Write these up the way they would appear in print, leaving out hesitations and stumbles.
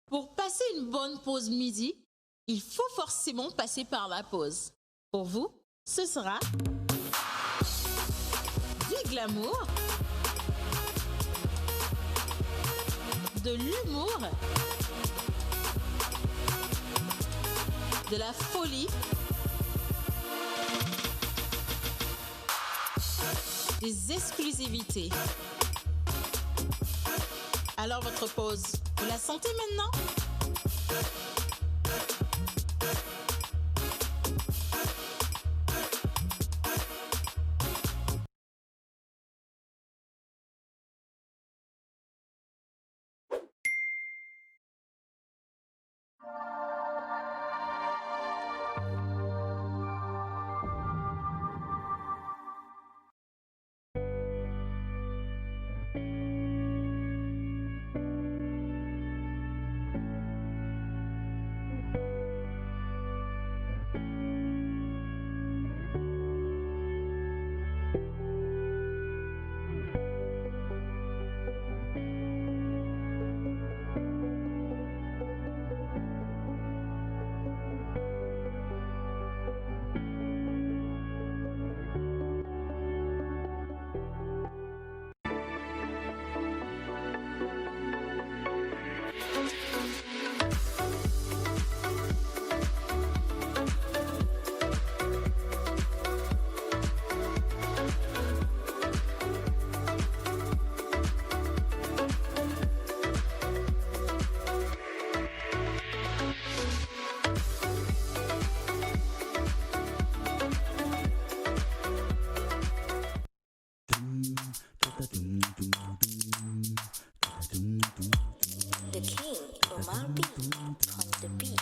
Pour passer une bonne pause midi, il faut forcément passer par la pause. Pour vous, ce sera du glamour, de l'humour, de la folie, des exclusivités. Alors votre pause, vous la sentez maintenant? The king, Omar B, on the beat.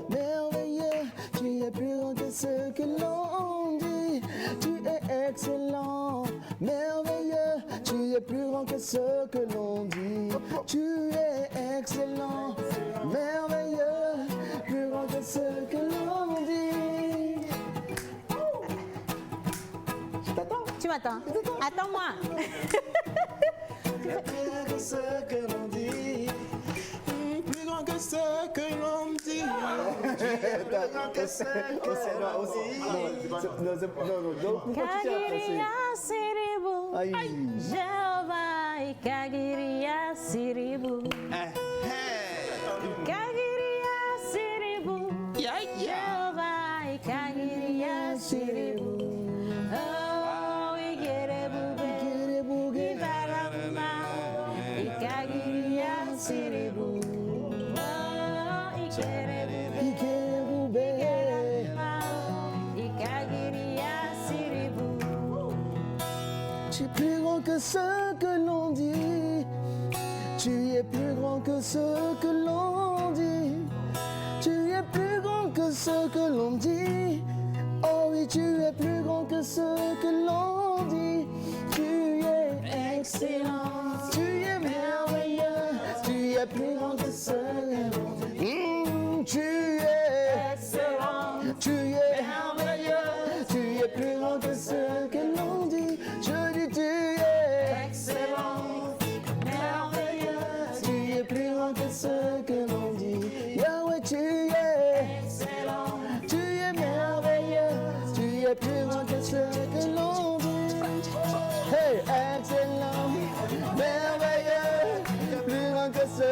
Merveilleux, tu es plus grand que ce que l'on dit. Tu es excellent, merveilleux, tu es plus grand que ce que l'on dit. Tu es excellent, merveilleux, plus grand que ce que l'on dit. Je t'attends. Tu m'attends? Attends-moi. Tu es plus grand que ce que l'on dit. Plus grand que ce que l'on dit. Tu es plus grand que ce que l'on dit. Non, Kagiria siribu, Jehovah kagiria siribu. Kagiria siribu, Jehovah kagiria siribu. Oh, igerebu, ibarama, kagiria siribu. Oh, igerebu, kagiria siribu. Tu es plus grand que ce que l'on dit. Tu es plus grand que ce que l'on dit. Tu es plus grand que ce que l'on dit. Oh oui, tu es plus grand que ce que l'on dit. Tu es excellent, tu es merveilleux. Tu es plus grand que ce que l'on dit.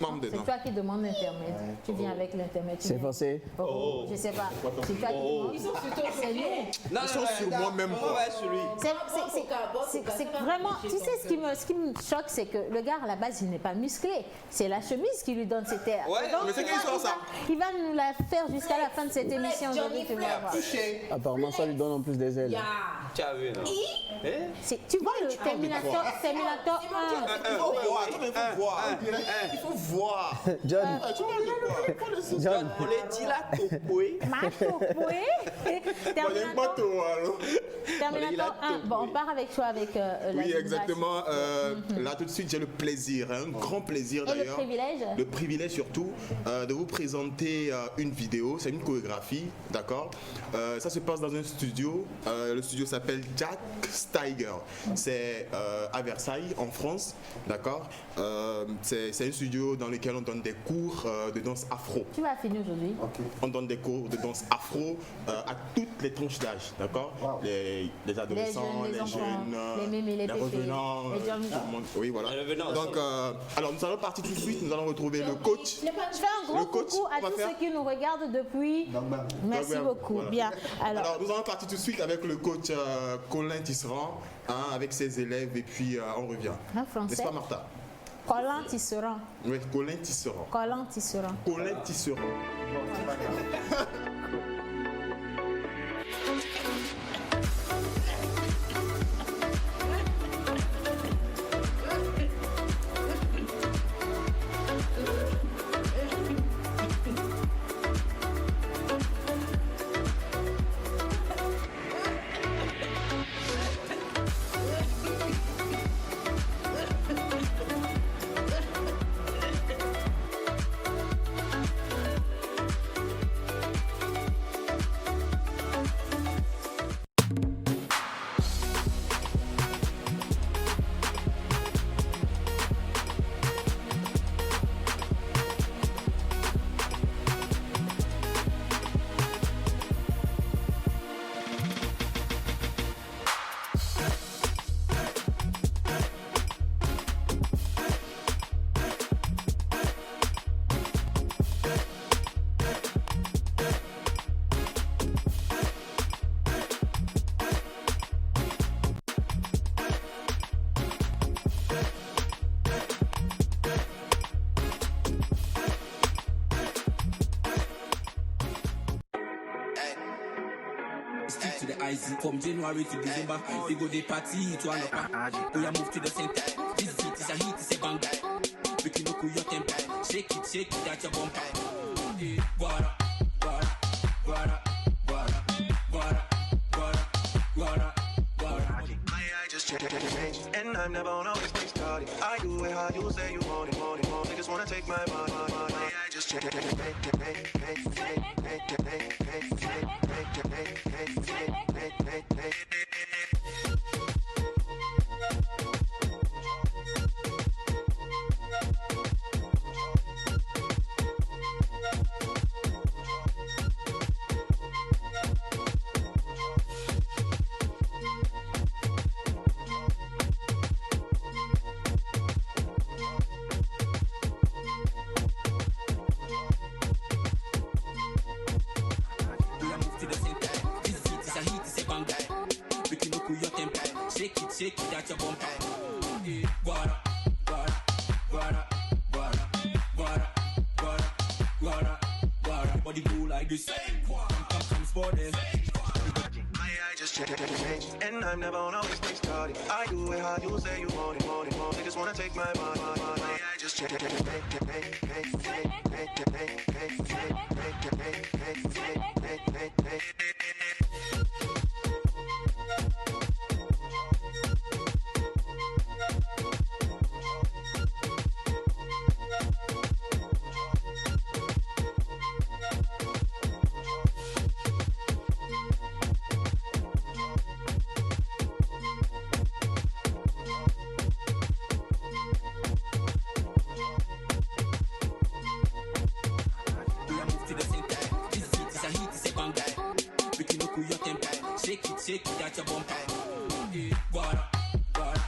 membre C'est dedans. toi qui demandes l'intermède. Tu viens avec l'intermède. tu C'est viens. forcé. Oh, je sais pas. C'est toi qui demandes. Ils sont c'est nous. Non, Ils sont sur moi-même, On quoi. va sur lui. C'est vraiment. Tu sais, ce qui me choque, c'est que le gars, à la base, il n'est pas musclé. C'est la chemise qui lui donne cette air. Ouais, mais c'est quelle histoire, ça? Il va nous la faire jusqu'à la fin de cette émission aujourd'hui, tu vas voir. Apparemment, ça lui donne en plus des ailes. Tu as vu, non? Tu vois le Terminator 1. Il faut voir, attends, il faut voir. Il faut voir. John, Ah, tu vois, John, On les dit là, Topoué. Macho, oui. Terminator 1. Bon, on part avec toi avec la Oui, vibration. exactement. Là, tout de suite, j'ai le plaisir, un grand plaisir Et le d'ailleurs. privilège. Le privilège surtout de vous présenter une vidéo. C'est une chorégraphie, d'accord. Ça se passe dans un studio. Le studio s'appelle Jack Steiger. C'est à Versailles, en France, d'accord. C'est un studio dans lequel on donne des cours de danse afro. Tu vas finir aujourd'hui. On donne des cours de danse afro à toutes les tranches d'âge, d'accord. Les adolescents, les les enfants, jeunes, les mémés, les pépés, revenants, les jeunes. tout le monde. Oui, voilà. Les revenants, Donc, alors nous allons partir tout de suite. Nous allons retrouver le coach. Je fais un gros Le coach, coucou à on va tous faire. ceux qui nous regardent depuis. Merci Donc, beaucoup. voilà. Bien. Alors, nous allons partir tout de suite avec le coach Colin Tisserand, avec ses élèves, et puis on revient. En N'est-ce français. pas, Martha? Collant Tisserand. Oui, Colin Tisserand. Collant Tisserand. Colin Tisserand. Stick to the icy from January to December. We go the party to an upper. We are move to the center. This beat is a hit, it's a bang. We can look your temper. Shake it, that's your bumper. Guara, guara, guara, guara, guara, guara, guara, guara. My eye just changed, and I'm never on always stay started. I do it how you say you want it, want it, want it. Niggas wanna take my mind. My eye just changed. Shake it, that's your bumper. Guara, guara, guara, guara, guara, guara, guara, guara. Everybody go like this. Come for them. My eye just changed, and I'm never on always stay started. I do it how you say you want it, want it, want it. Niggas wanna take my mind. My eye just changed. Shake it, that's your bumper. Guara, guara,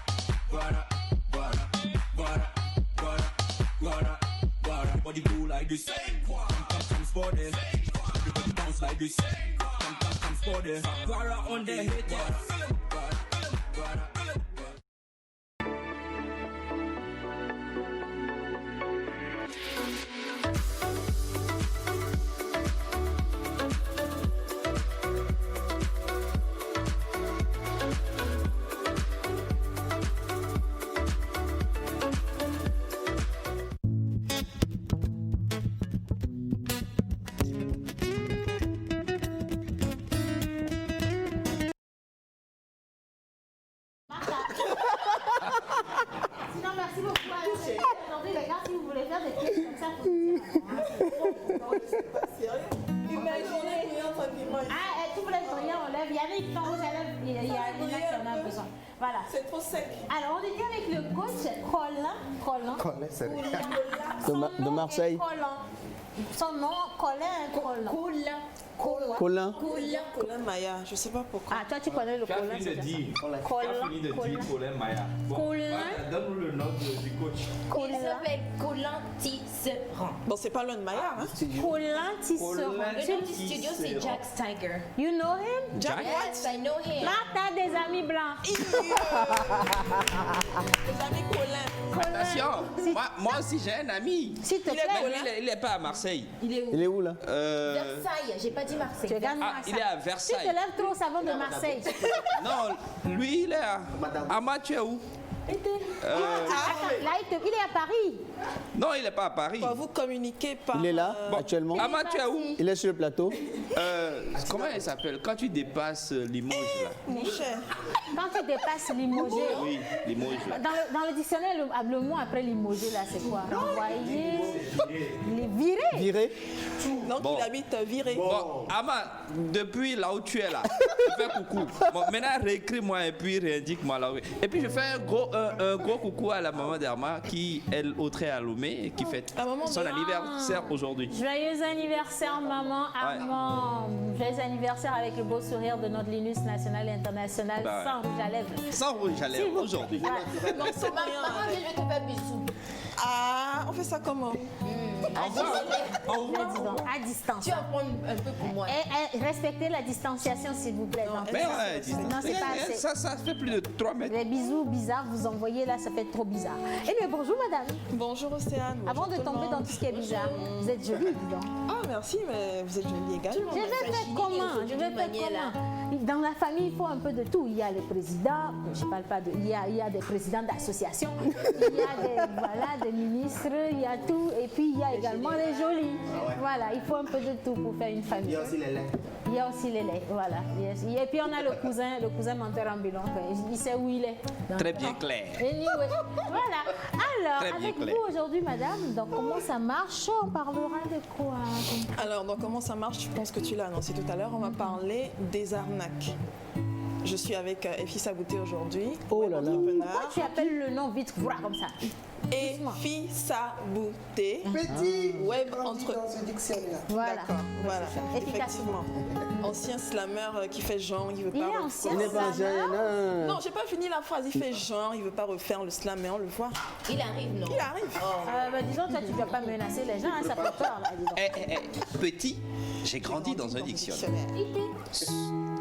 guara, guara, guara, guara, guara, this. Come for this. Everybody bounce like this. Come for this. Para on the haters. Sinon, merci beaucoup. Aujourd'hui, les gars, si vous voulez faire des pièces comme ça, faut me dire. Ah, tu voulais briller en lèvres. Il y a des temps rouges à lèvres. Il y a des gens qui en ont besoin. Voilà. C'est trop sec. Alors, on était avec le coach Colin. Colin, c'est De Marseille. Son nom, Colin. Colin Maya, je sais pas pourquoi. Ah, toi tu connais le Colin. Tu as fini de dire Colin Maya. Bon, donne-nous le nom du coach. Il s'appelle Colin Tisserand. Bon, c'est pas l'un de Maya, hein? Colin Tisserand. Le nom du studio, c'est Jack Steiger. You know him? Jack? Yes, I know him. Martha, des amis blancs. Des amis Colin. Attention, moi aussi j'ai un ami. S'il te plaît. Il est pas à Marseille. Il est où? Il est où là? Versailles, j'ai pas dit Marseille. Tu regardes il est à Versailles. Tu te lèves trop, ça vient de Marseille. Non, lui il est à Ama, tu es où? Là, il est à Paris. Non, il n'est pas à Paris. Vous communiquez par... Il est là actuellement. Ama, tu es où? Il est sur le plateau. Comment il s'appelle? Quand tu dépasses Limoges là. Mon cher. Quand tu dépasses Limoges. Oui, Limoges là. Dans le dictionnaire, le mot après Limoges là, c'est quoi? Renvoyer. Virer. Viré. Donc il habite viré. Bon, Ama, depuis là où tu es là, je fais coucou. Bon, maintenant réécris-moi et puis réindique-moi là. Et puis je fais un gros coucou à la maman d'Arma qui elle au trait à Lomé et qui fête son anniversaire aujourd'hui. Joyeux anniversaire maman Armand. Joyeux anniversaire avec le beau sourire de notre Linus national et international sans rouge à lèvres. Sans rouge à lèvres aujourd'hui. Maman, je vais te faire bisous. Ah, on fait ça comment? À distance. Tu vas prendre un peu pour moi. Et respectez la distanciation s'il vous plaît. Mais ouais, non, c'est pas assez. Ça fait plus de 3 mètres. Les bisous bizarres, vous envoyez là, ça fait trop bizarre. Eh bien, bonjour madame. Bonjour Océane. Avant de tomber dans tout ce qui est bizarre, vous êtes jolie, dis donc. Ah, merci, mais vous êtes jolie également. Je vais faire comment? Dans la famille, il faut un peu de tout. Il y a les présidents, je ne parle pas de... Il y a des présidents d'associations, il y a des ministres, il y a tout. Et puis, il y a également les jolis. Voilà, il faut un peu de tout pour faire une famille. Il y a aussi les laits. Il y a aussi les laits, voilà. Et puis, on a le cousin menteur ambulant. Il sait où il est. Très bien clair. Anyway, voilà. Alors, avec vous aujourd'hui, madame, donc comment ça marche? On parlera de quoi? Alors, donc comment ça marche? Je pense que tu l'as annoncé tout à l'heure. On va parler des arnaques. Je suis avec Effie Sabouté aujourd'hui. Oh là là. Pourquoi tu appelles le nom vite, voilà, comme ça? Effie Sabouté. Petit. Web entre... dans ce dictionnaire. Voilà. D'accord, voilà. Efficacement. Effectivement. Ancien slammer qui fait genre, il veut Il pas est refaire. ancien Il n'est pas slammer. Non, j'ai pas fini la phrase. Il fait genre, il veut pas refaire le slam, mais on le voit. Il arrive, non? Il arrive. Disons, toi, tu ne dois pas menacer les gens, hein, ça fait peur, là, disons. Petit, j'ai grandi dans un dictionnaire.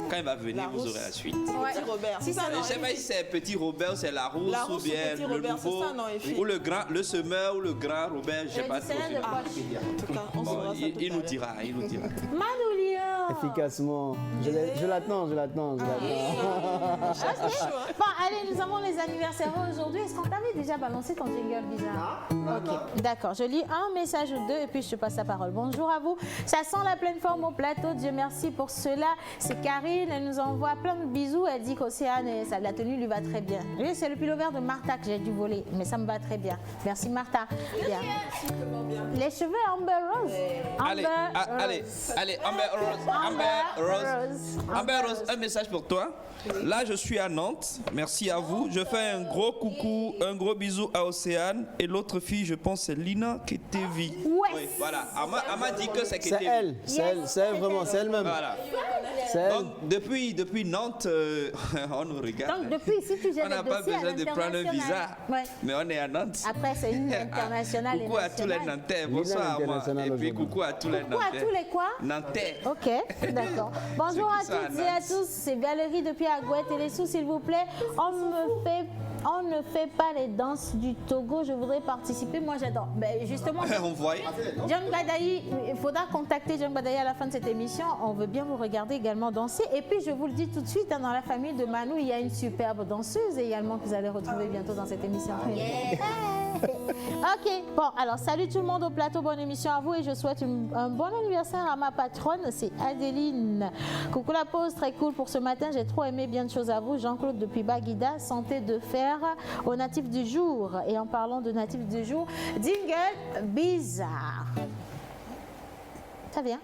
Quand il va venir, vous aurez la suite. Petit Robert. Si ça, ça, Je ne sais pas si c'est petit Robert, c'est la rousse La rousse ou bien ou petit le Robert, nouveau, c'est ça, non, Effie? ou le grand, le semeur ou le grand Robert, je ne sais Le pas trop. dictionnaire de poche. En tout cas, on Bon, saura ça tout il à nous l'heure. dira, il nous dira. Manoulia. Efficacement. Je l'attends. Bon, allez, nous avons les anniversaires aujourd'hui. Est-ce qu'on t'avait déjà balancé ton jingle bizarre? Ok, d'accord. Je lis un message ou deux et puis je te passe la parole. Bonjour à vous. Ça sent la pleine forme au plateau. Dieu merci pour cela. C'est Karine. Elle nous envoie plein de bisous. Elle dit qu'Océane, la tenue lui va très bien. Oui, c'est le pullover de Martha que j'ai dû voler, mais ça me va très bien. Merci Martha. Bien. Les cheveux Amber Rose. Allez, Amber Rose, un message pour toi. Là, je suis à Nantes. Merci à vous. Je fais un gros coucou, un gros bisou à Océane. Et l'autre fille, je pense, c'est Lina Ketevi. Ouais. Oui, voilà. Ama dit que c'est C'est Ketevi. elle, c'est elle vraiment, c'est elle-même. Voilà. Donc, depuis Nantes, on nous regarde. Donc, depuis ici, tu gères on n'a pas besoin de prendre un visa, mais on est à Nantes. Après, c'est une internationale. Coucou à tous les Nantais, bonsoir. Et puis coucou à tous les Nantais. Coucou à tous les quoi? Nantais. Ok, d'accord. Bonjour à toutes et à tous, c'est Valérie depuis Agouette et les sous, s'il vous plaît. On ne fait pas les danses du Togo, je voudrais participer, moi j'adore. Ben justement, on voit. John Badaï, il faudra contacter John Badaï à la fin de cette émission, on veut bien vous regarder également danser. Et puis je vous le dis tout de suite, dans la famille de Manu, il y a une superbe danseuse également que vous allez retrouver bientôt dans cette émission. Ok, bon, alors salut tout le monde au plateau, bonne émission à vous et je souhaite un bon anniversaire à ma patronne, c'est Adéline. Coucou la pause, très cool pour ce matin, j'ai trop aimé, bien de choses à vous. Jean-Claude depuis Baguida, santé de fer aux natifs du jour. Et en parlant de natifs du jour, jingle bizarre. Ça vient?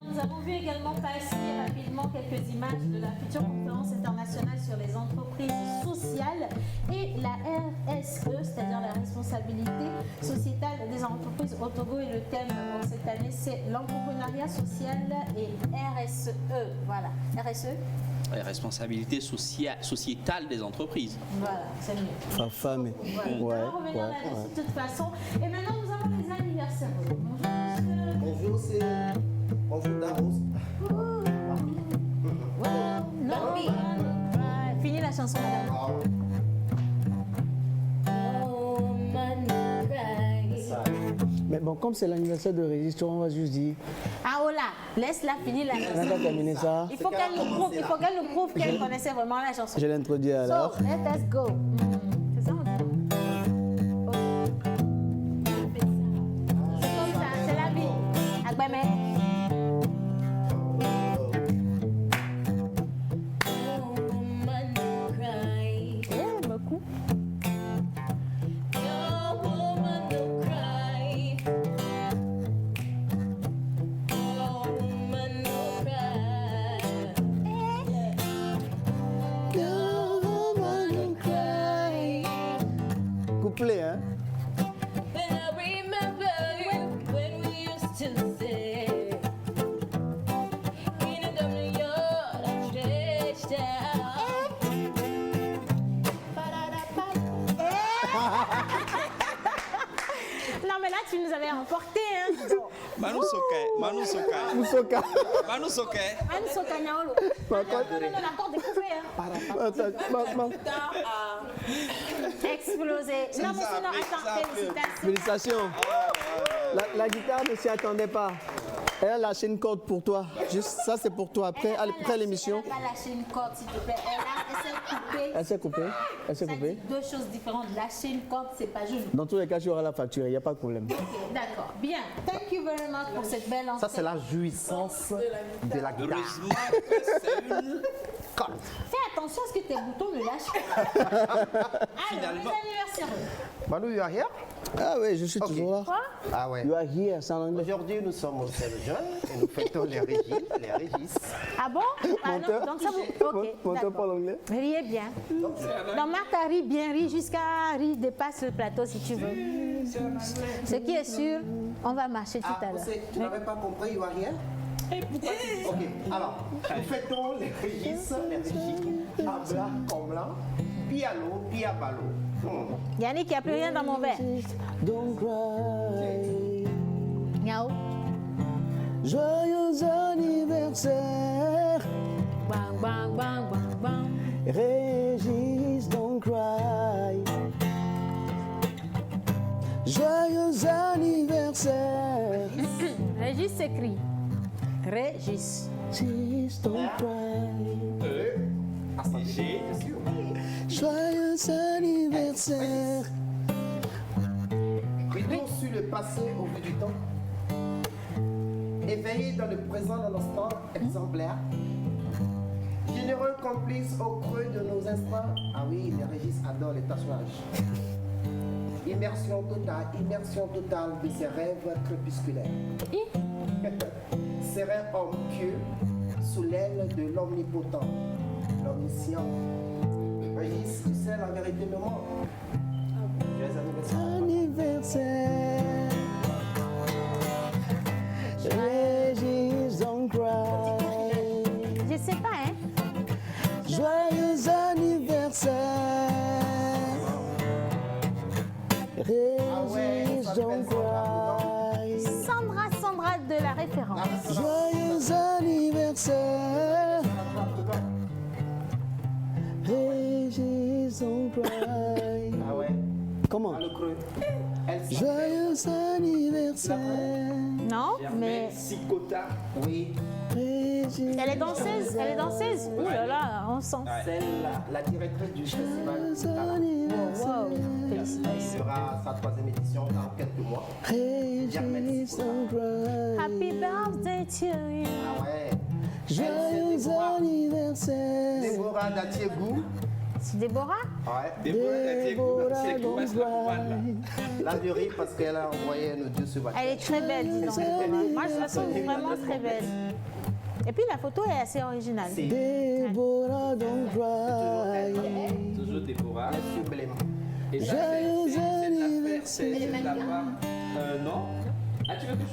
Nous avons vu également passer rapidement quelques images de la future conférence internationale sur les entreprises sociales et la RSE, c'est-à-dire la responsabilité sociétale des entreprises au Togo. Et le thème pour cette année, c'est l'entrepreneuriat social et RSE. Voilà, RSE. La responsabilité sociétale des entreprises. Voilà, c'est mieux. Femme. Voilà. On va revenir là-dessus de toute façon. Et maintenant, nous avons les anniversaires. Bonjour, c'est... Bonjour, Daros. Fini la chanson, madame. Mais bon, comme c'est l'anniversaire de Régis, on va juste dire. Ah, oh là, laisse-la finir la chanson. On va terminer ça. Il faut qu'elle nous prouve qu'elle connaissait vraiment la chanson. Je l'introduis alors. So, let us go. C'est ça, on dit. C'est comme ça, c'est la vie. Agbame. couplet, hein. And I remember you when we used to say, in a double yard, stretched out. Non, mais là, tu nous avais emporté, hein. Manu Sokai. Moussaka. Manu Sokai. Anne Soka Nyaolo. Non, l'accord découpé, hein. Explosé. Non, mais sinon, attends, félicitations. Félicitations. La guitare ne s'y attendait pas. Elle a lâché une corde pour toi. Juste ça, c'est pour toi. Après l'émission. Elle n'a pas lâché une corde, s'il te plaît. Elle s'est coupée. Elle s'est coupée. Deux choses différentes. Lâcher une corde, c'est pas joli. Dans tous les cas, tu auras la facture. Il n'y a pas de problème. Ok, d'accord. Bien. Thank you very much pour cette belle entrée. Ça, c'est la jouissance de la guitare. Fais attention à ce que tes boutons ne lâchent pas. Alors, les anniversaires. Manu, you are here? Ah oui, je suis toujours là. Quoi? Ah ouais. You are here, c'est en anglais. Aujourd'hui, nous sommes au Saint-Jean et nous fêtons les Régis. Ah bon? Ah non, donc ça vous... Ok, Monteur pas l'anglais. Riez bien. Donc Marthe a ri bien, ri jusqu'à ri dépasse le plateau si tu veux. Ce qui est sûr, on va marcher tout à l'heure. Tu n'avais pas compris, you are here? Ok, alors, nous fêtons les Régis, Abla, Komla, Pialo, Piabalo. Yannick, il n'y a plus rien dans mon verre. Don't cry. Miaou. Joyeux anniversaire. Bang, bang, bang, bang, bang. Régis, don't cry. Joyeux anniversaire. Régis s'écrit. Régis. Régis, don't cry. Joyeux anniversaire. Retour sur le passé au vu du temps. Éveillé dans le présent d'un instant exemplaire. Généreux complice au creux de nos instants. Ah oui, les Régis adorent les tatouages. Immersion totale de ses rêves crépusculaires. Serein homme pieux, sous l'aile de l'omnipotent, l'omniscient. Régis, tu sais la vérité de moi. Anniversaire. Régis, don't cry. Je sais pas, hein. Joyeux anniversaire. Régis, don't cry. Sandra de la référence. Joyeux anniversaire. Régis, don't cry. Ah ouais. Comment? Le creux. Joyeux anniversaire. Non, mais Sikota. Oui. Régis. elle est danseuse. Elle est danseuse. Ouh là là, on sent. Celle, la directrice du festival. Wow, Il félicitations. y aura sa 3e édition dans quelques mois. Régis, don't cry. Happy birthday to you. Ah ouais. Joyeux anniversaire. Déborah Datiegou. C'est Déborah? Ouais. Déborah, don't cry. La jury parce qu'elle a envoyé un audio sur WhatsApp. Elle est très belle, dis donc. Moi, je la trouve vraiment très belle. Et puis la photo est assez originale. Déborah, don't cry. Toujours Déborah. Sublime. Et ça, Joyeux c'est de anniversaire. c'est de la part. Non. Ah, tu veux que je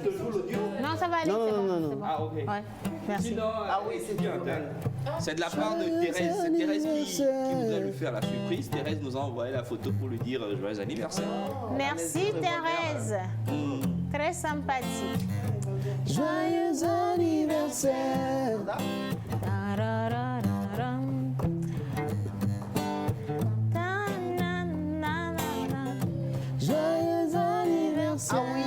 te joue l'audio? Non, ça va aller. Non, c'est non, bon, non, c'est non. bon. Ah, ok. Ouais, merci. Sinon, Ah oui, c'est bien. bien. C'est de la part de Thérèse. C'est Thérèse qui voudrait lui faire la surprise. Thérèse nous a envoyé la photo pour lui dire joyeux anniversaire. Merci Thérèse. Très sympathique. Joyeux anniversaire. Tararararam. Ta-na-na-na-na. Joyeux anniversaire. Ah oui.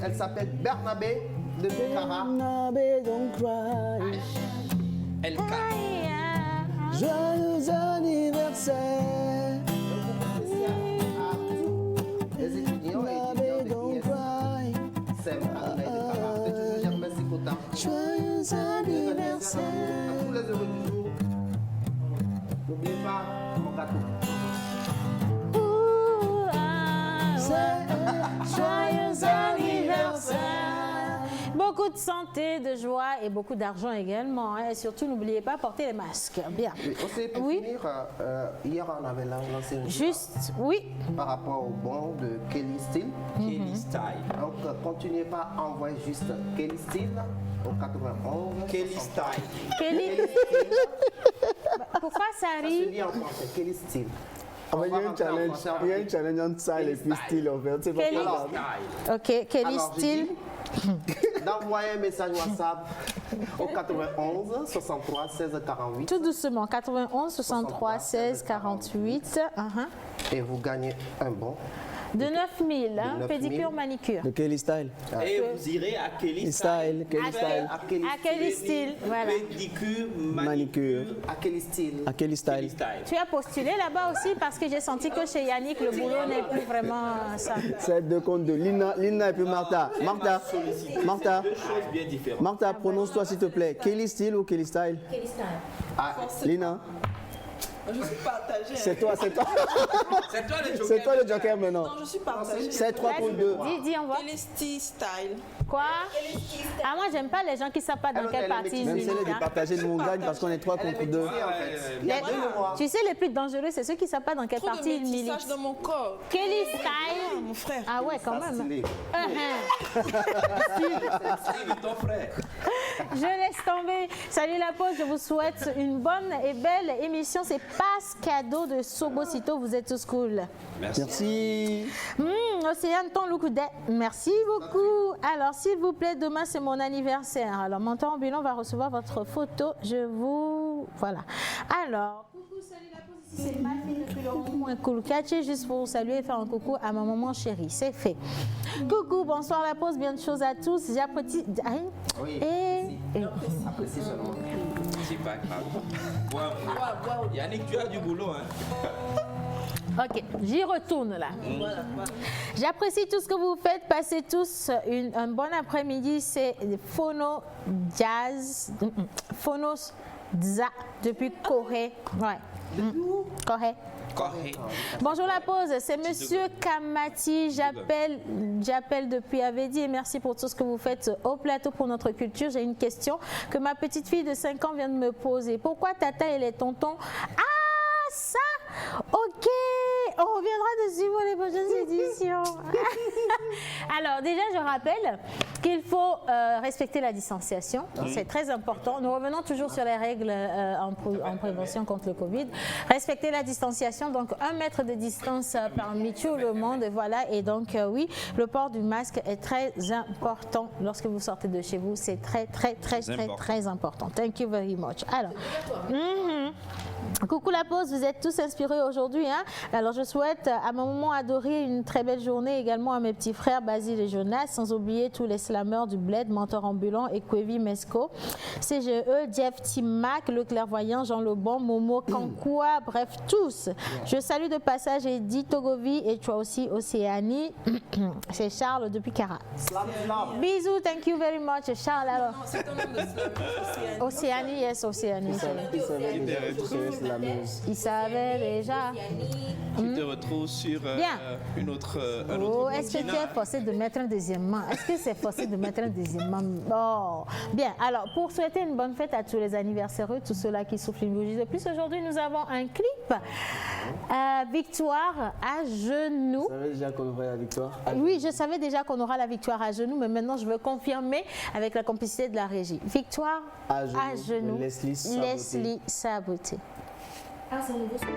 Elle s'appelle Bernabé de Bukhara. Barnabé, don't cry. LK. Joyeux anniversaire. Les étudiants et Barnabé, étudiants don't de cry. ISM à Bukhara. C'est toujours Germain Sikota. Joyeux À anniversaire. tous les heureux du jour. N'oubliez pas mon gâteau. Joyeux anniversaire. Bon, Beaucoup de santé, de joie et beaucoup d'argent également. Hein. Et surtout, n'oubliez pas, porter les masques. Bien. Oui, aussi, pour finir, hier, on avait lancé une juste, oui. Par rapport au bon de Kelly Steele. Kelly Style. Donc, continuez pas à envoyer juste Kelly Steele au 91. Kelly Style. Kelly. Pourquoi ça Ça se rit? lit en français, Kelly Steele. Il y a un challenge entre style et puis style en fait. C'est pas Kelly. grave. Ok, Kelly Alors, j'ai Steele. d'envoyer un message WhatsApp au 91 63 16 48. Tout doucement, 91 63 16 48. Et vous gagnez un bon. De 9 000, hein, 9 000. pédicure, manicure. De Kelly Style. Et vous irez à Kelly Style, Kelly Style. À Kelly Steele, voilà. Pédicure, Manicure. À Kelly Steele. À Kelly Style. Tu as postulé là-bas aussi parce que j'ai senti que chez Yannick, le boulot n'est plus vraiment ça. C'est 2 contre 2. Lina et puis Martha. Martha. Deux choses bien différentes. Martha, prononce-toi s'il te plaît. Kelly Style ou Kelly Style? Kelly Style. Lina. Je suis partagée. C'est toi. C'est toi le joker. C'est toi le joker maintenant. Non, je suis partagée. C'est 3 contre 2. Dis, on voit. Kelly Style. Quoi? Ah, moi, j'aime pas les gens qui ne savent pas dans quelle partie ils Même si elle militent. est départagée, nous on gagne parce qu'on est 3 contre 2. Il y a 2 mois. Tu sais, les plus dangereux, c'est ceux qui ne savent pas dans quelle Trop de partie ils métissage militent. dans mon corps. Kelly Style. Mon frère. Ah ouais, quand même. Stylé. C'est ton frère. Je laisse tomber. Salut la pause, je vous souhaite une bonne et belle émission. C'est Passe Cadeau de Sobosito. Vous êtes tous cool. Merci. Océane Tonloukoudé, merci beaucoup. Alors, s'il vous plaît, demain, c'est mon anniversaire. Alors, Mentor Ambulant va recevoir votre photo. Je vous... Voilà. Alors... Coucou, salut la pause. Ici, c'est Mathilde depuis le rond-point Cool Catché, juste pour vous saluer et faire un coucou à ma maman chérie. C'est fait. Coucou, bonsoir la pause. Bien de choses à tous. J'apprécie... Oui, Et... apprécie seulement. C'est pas grave. Yannick, tu as du boulot, hein. Ok, j'y retourne là. J'apprécie tout ce que vous faites. Passez tous un bon après-midi. C'est Phono Jazz, Phonos Dza depuis Corée. Ouais. Corée. Bonjour la pause, c'est Monsieur Kamati. J'appelle depuis Avedi et merci pour tout ce que vous faites au plateau pour notre culture. J'ai une question que ma petite fille de 5 ans vient de me poser. Pourquoi Tata et les tontons? Ah, ça! Ok, on reviendra dessus pour les prochaines éditions. Alors déjà, je rappelle qu'il faut respecter la distanciation. C'est très important. Nous revenons toujours sur les règles en prévention contre le Covid. Respecter la distanciation, donc 1 mètre de distance parmi tout le monde. Voilà. Et donc oui, le port du masque est très important lorsque vous sortez de chez vous. C'est très important. Thank you very much. Alors, coucou la pause, vous êtes tous inspirés aujourd'hui. Hein? Alors je souhaite à ma maman adorée une très belle journée, également à mes petits frères Basile et Jonas, sans oublier tous les slameurs du Bled, Mentor Ambulant et Kwevi Mesco, CGE, Jeff Timac, Le Clairvoyant, Jean Lebon, Momo Kankoua, bref tous. Je salue de passage Edith Togovi et toi aussi Océanie. C'est Charles depuis Cara. Bisous, thank you very much Charles. Alors. C'est ton nom de slam. Océanie, yes, Océanie. Il savait déjà. Tu te retrouves sur un autre est-ce que tu es forcé de mettre un deuxièmement? Est-ce que c'est forcé de mettre un deuxièmement? Oh. Bien, alors pour souhaiter une bonne fête à tous les anniversaires, tous ceux-là qui soufflent une bougie de plus, aujourd'hui nous avons un clip. Victoire à genoux. Tu savais déjà qu'on aurait la victoire? Oui, je savais déjà qu'on aura la victoire à genoux, mais maintenant je veux confirmer avec la complicité de la régie. Victoire à genoux. Leslie Saboté. Ah, c'est un nouveau son.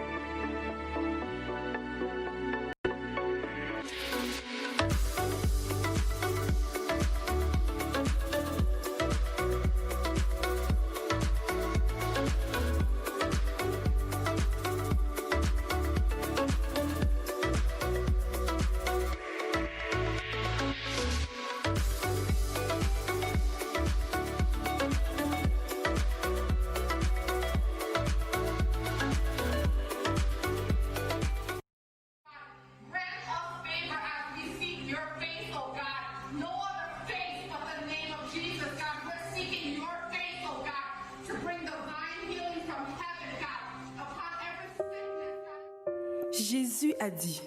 Jésus a dit,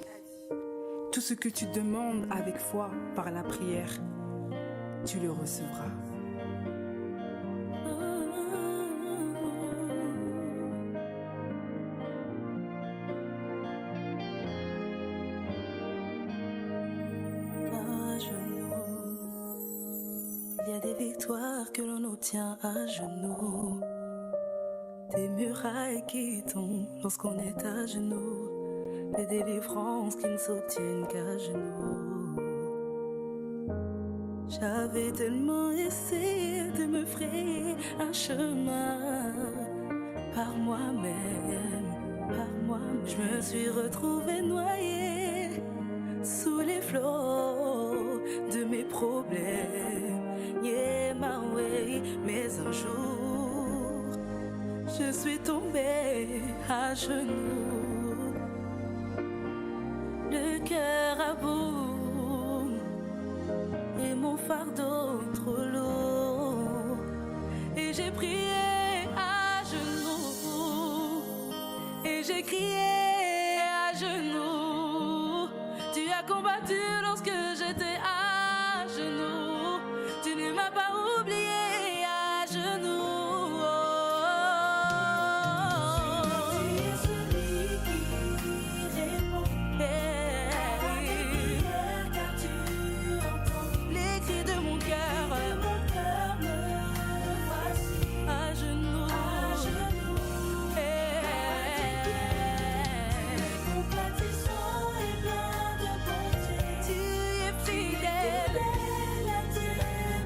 tout ce que tu demandes avec foi par la prière, tu le recevras. À genoux, il y a des victoires que l'on obtient à genoux, des murailles qui tombent lorsqu'on est à genoux, des délivrances qui ne s'obtiennent qu'à genoux. J'avais tellement essayé de me frayer un chemin par moi-même, je me suis retrouvée noyée sous les flots de mes problèmes. Yeah, my way, mais un jour, je suis tombée à genoux, le cœur à bout et mon fardeau trop lourd. Et j'ai prié à genoux, et j'ai crié à genoux. Tu as combattu lorsque j'étais à genoux, tu ne m'as pas oublié à genoux. Tu es celui qui répond à mes prières, car tu entends les cris de mon cœur. Mon cœur me voici à genoux, compatissant et plein de bonté. Tu es fidèle à tes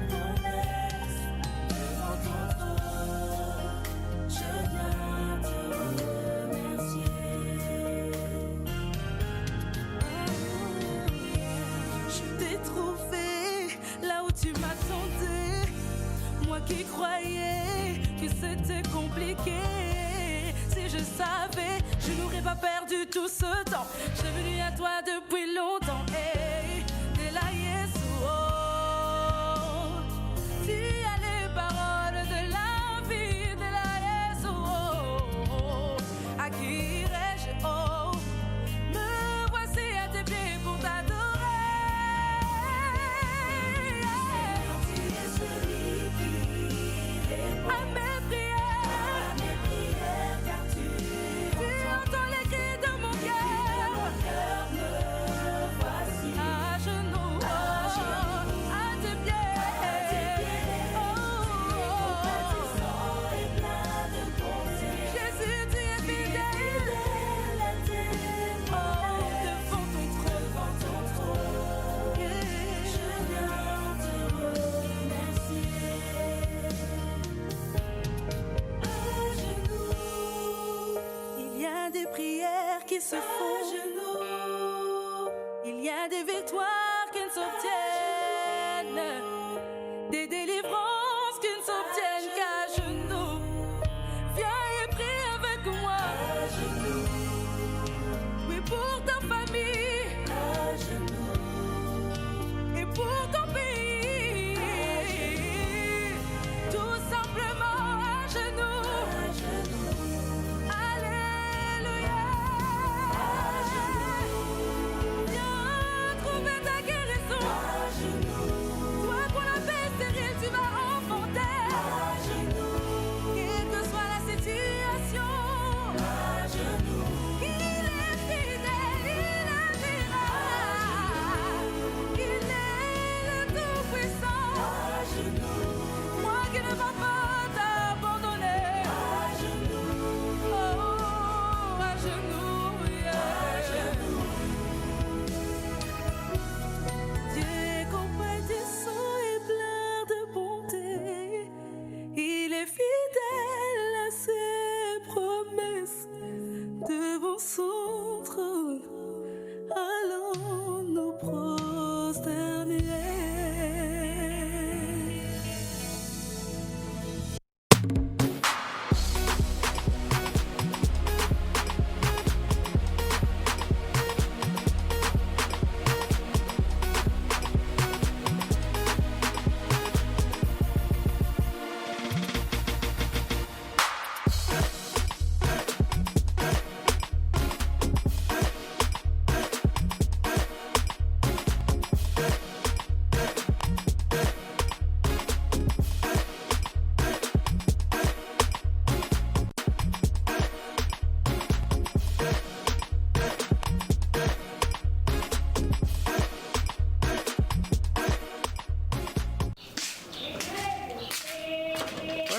promesses. Devant ton trône, je viens te remercier. Je t'ai trouvé là où tu m'attendais, moi qui croyais que c'était compliqué. Si je savais, je n'aurais pas perdu tout ce temps. Je suis venu à toi depuis longtemps. Hey, t'es là, Yeshua. Tu as les paroles de la vie, de la Yeshua. À qui irais-je? Oh, me voici à tes pieds pour t'adorer. Tu es celui qui répond à mes prières, car tu entends les cris de mon cœur. Me voici à genoux, à tes pieds, compatissant et plein de bonté. Jésus, tu es fidèle à tes promesses. Devant ton trône, je viens te remercier. À genoux, il y a des prières qui se font. À genoux, il y a des victoires qui ne s'obtiennent, des délivrances qui ne s'obtiennent qu'à genoux. Viens et prie avec moi. À genoux, oui, pour ta famille. À genoux, et pour ton pays. Tout simplement à genoux. Alléluia. Viens trouver ta guérison. Toi pour la paix stérile, tu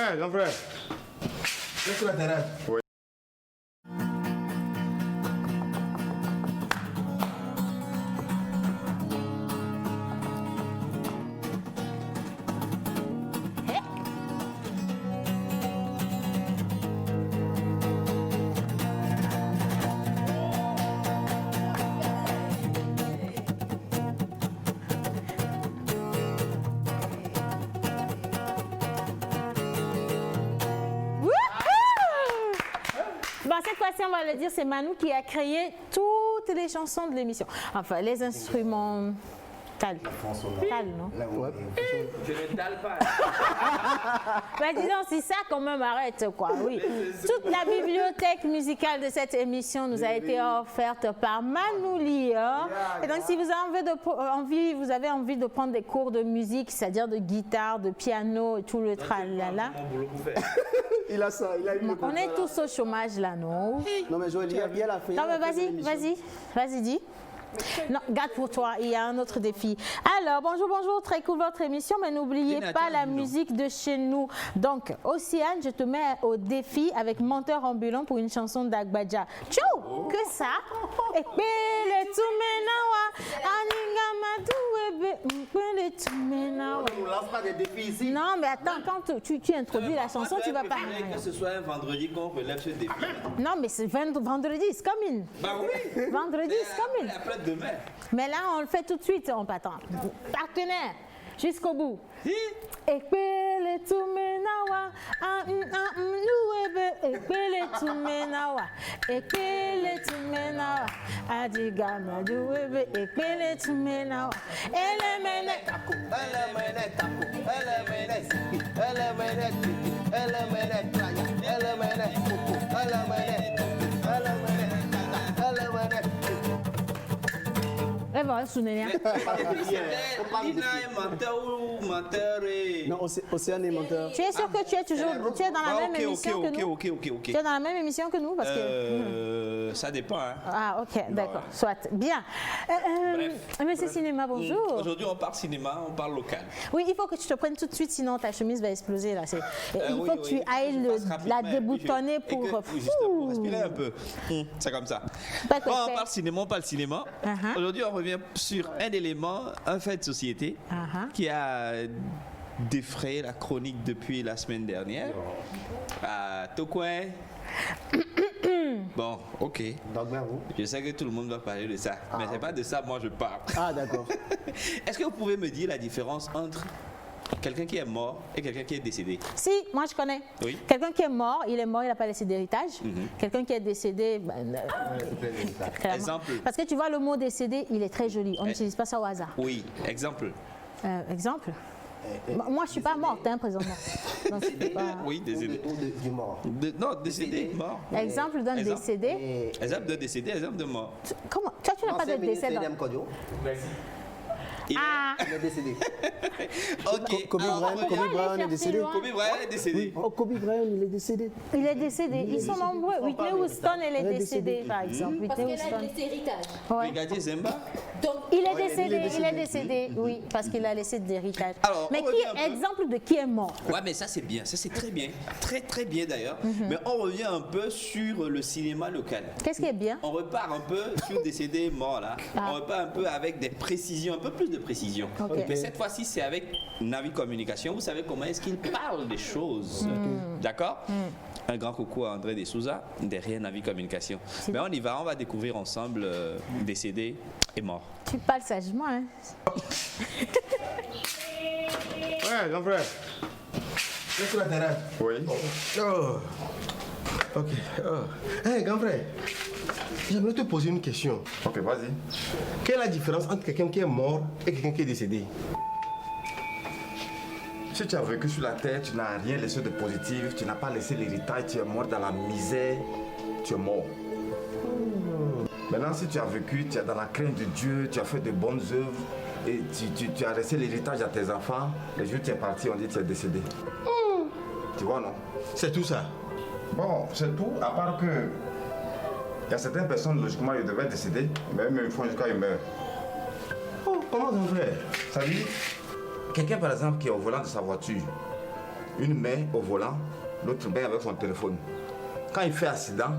Ouais, grand frère. Qu'est-ce que la terrasse? Oui. Bon, cette fois-ci, on va le dire, c'est Manu qui a créé toutes les chansons de l'émission. Enfin, les instruments. Tal, non? Je ne dalle pas. Ben, dis donc, si ça, quand même, arrête, quoi, oui. Toute la bibliothèque musicale de cette émission nous a été offerte par Manouli. Hein? Et donc, si vous avez envie de prendre des cours de musique, c'est-à-dire de guitare, de piano et tout le tralala. Il a ça, il a eu. On est tous au chômage, là, non? Non, mais Joël, il y a la fin. Non, mais vas-y, dis. Non, garde pour toi, il y a un autre défi. Alors, bonjour, très cool votre émission, mais n'oubliez pas la musique de chez nous. Donc, Océane, je te mets au défi avec Menteur ambulant pour une chanson d'Agbadja. Tchou, que ça? On ne lance pas des défis ici. Non, mais attends, quand tu introduis la chanson, tu vas pas... Que ce soit un vendredi qu'on relève ce défi. Non, mais c'est vendredi, c'est coming. Bah oui. Vendredi, c'est coming. Après demain. Mais là, on le fait tout de suite, on attend. Partenaire, jusqu'au bout. Ekpele tumenawa, ekpele tumenawa, ekpele tumenawa, adigama duwebe, ekpele tumenawa, elemene kaku, elemene kaku, elemene sipi, elemene tiki, elemene playa, elemene kuku, elemene kuku, elemene kaka, elemene kuku. Eh ben, souvenir. Lina est menteur ou menteur et... Non, Océane est menteur. Tu es sûr que tu es toujours dans la même émission que nous? Ok. Tu es dans la même émission que nous parce que... Ça dépend. Hein. Ah, ok, d'accord. Soit. Bien. Monsieur Cinéma, bonjour. Aujourd'hui, on parle cinéma, on parle local. Oui, il faut que tu te prennes tout de suite, sinon ta chemise va exploser. Là. Il faut que tu ailles la déboutonner pour... Pour respirer un peu. C'est comme ça. Bon, on parle cinéma. Aujourd'hui, on revient sur un élément, un fait de société qui a défrayé la chronique depuis la semaine dernière. Tokouin. Bon, ok. Je sais que tout le monde va parler de ça, mais c'est pas de ça moi je parle. Ah, d'accord. Est-ce que vous pouvez me dire la différence entre quelqu'un qui est mort et quelqu'un qui est décédé? Si, moi je connais. Oui. Quelqu'un qui est mort, il n'a pas laissé d'héritage. Quelqu'un qui est décédé... Exemple. Parce que tu vois, le mot décédé, il est très joli. On n'utilise pas ça au hasard. Oui, exemple. Exemple? Moi, je ne suis pas morte, hein, présentement. Donc, pas... Oui, décédé. Du mort. Non, décédé, mort. Exemple d'un décédé. Exemple de décédé, exemple de mort. Comment? Toi, tu n'as pas de décès dans... Merci. Il est décédé. Ok. Kobe Bryant est décédé. Kobe Bryant est décédé. Oh, Kobe Bryant, il est décédé. Il est décédé. Ils sont nombreux. Whitney Houston, elle est décédée, par exemple. Parce qu'elle a laissé héritage. Brigadier Zemba. Donc, il est décédé, oui, parce qu'il a laissé d'héritage. Mais exemple de qui est mort? Ouais, mais ça c'est bien, ça c'est très bien, très bien d'ailleurs. Mais on revient un peu sur le cinéma local. Qu'est-ce qui est bien? On repart un peu sur décédé mort là. On repart un peu avec des précisions, un peu plus de précision. Mais cette fois-ci c'est avec Navi Communication. Vous savez comment est-ce qu'il parle des choses, d'accord? Un grand coucou à André de Souza derrière Navi Communication. Mais on y va, on va découvrir ensemble décédé et mort. Tu parles sagement, hein? Ouais, grand frère. Qu'est-ce que la terrasse? Oui. Ok. Hey, grand frère, j'aimerais te poser une question. Ok, vas-y. Quelle est la différence entre quelqu'un qui est mort et quelqu'un qui est décédé? Si tu as vécu sur la terre, tu n'as rien laissé de positif, tu n'as pas laissé l'héritage, tu es mort dans la misère, tu es mort. Maintenant, si tu as vécu, tu es dans la crainte de Dieu, tu as fait de bonnes œuvres et tu as laissé l'héritage à tes enfants, le jour où tu es parti, on dit que tu es décédé. Tu vois, non? C'est tout ça? Bon, c'est tout, à part que il y a certaines personnes, logiquement, ils devaient décéder, mais même ils font jusqu'à qu'ils meurent. Oh, comment ton frère? Ça veut dire, quelqu'un par exemple qui est au volant de sa voiture, une main au volant, l'autre main avec son téléphone. Quand il fait accident,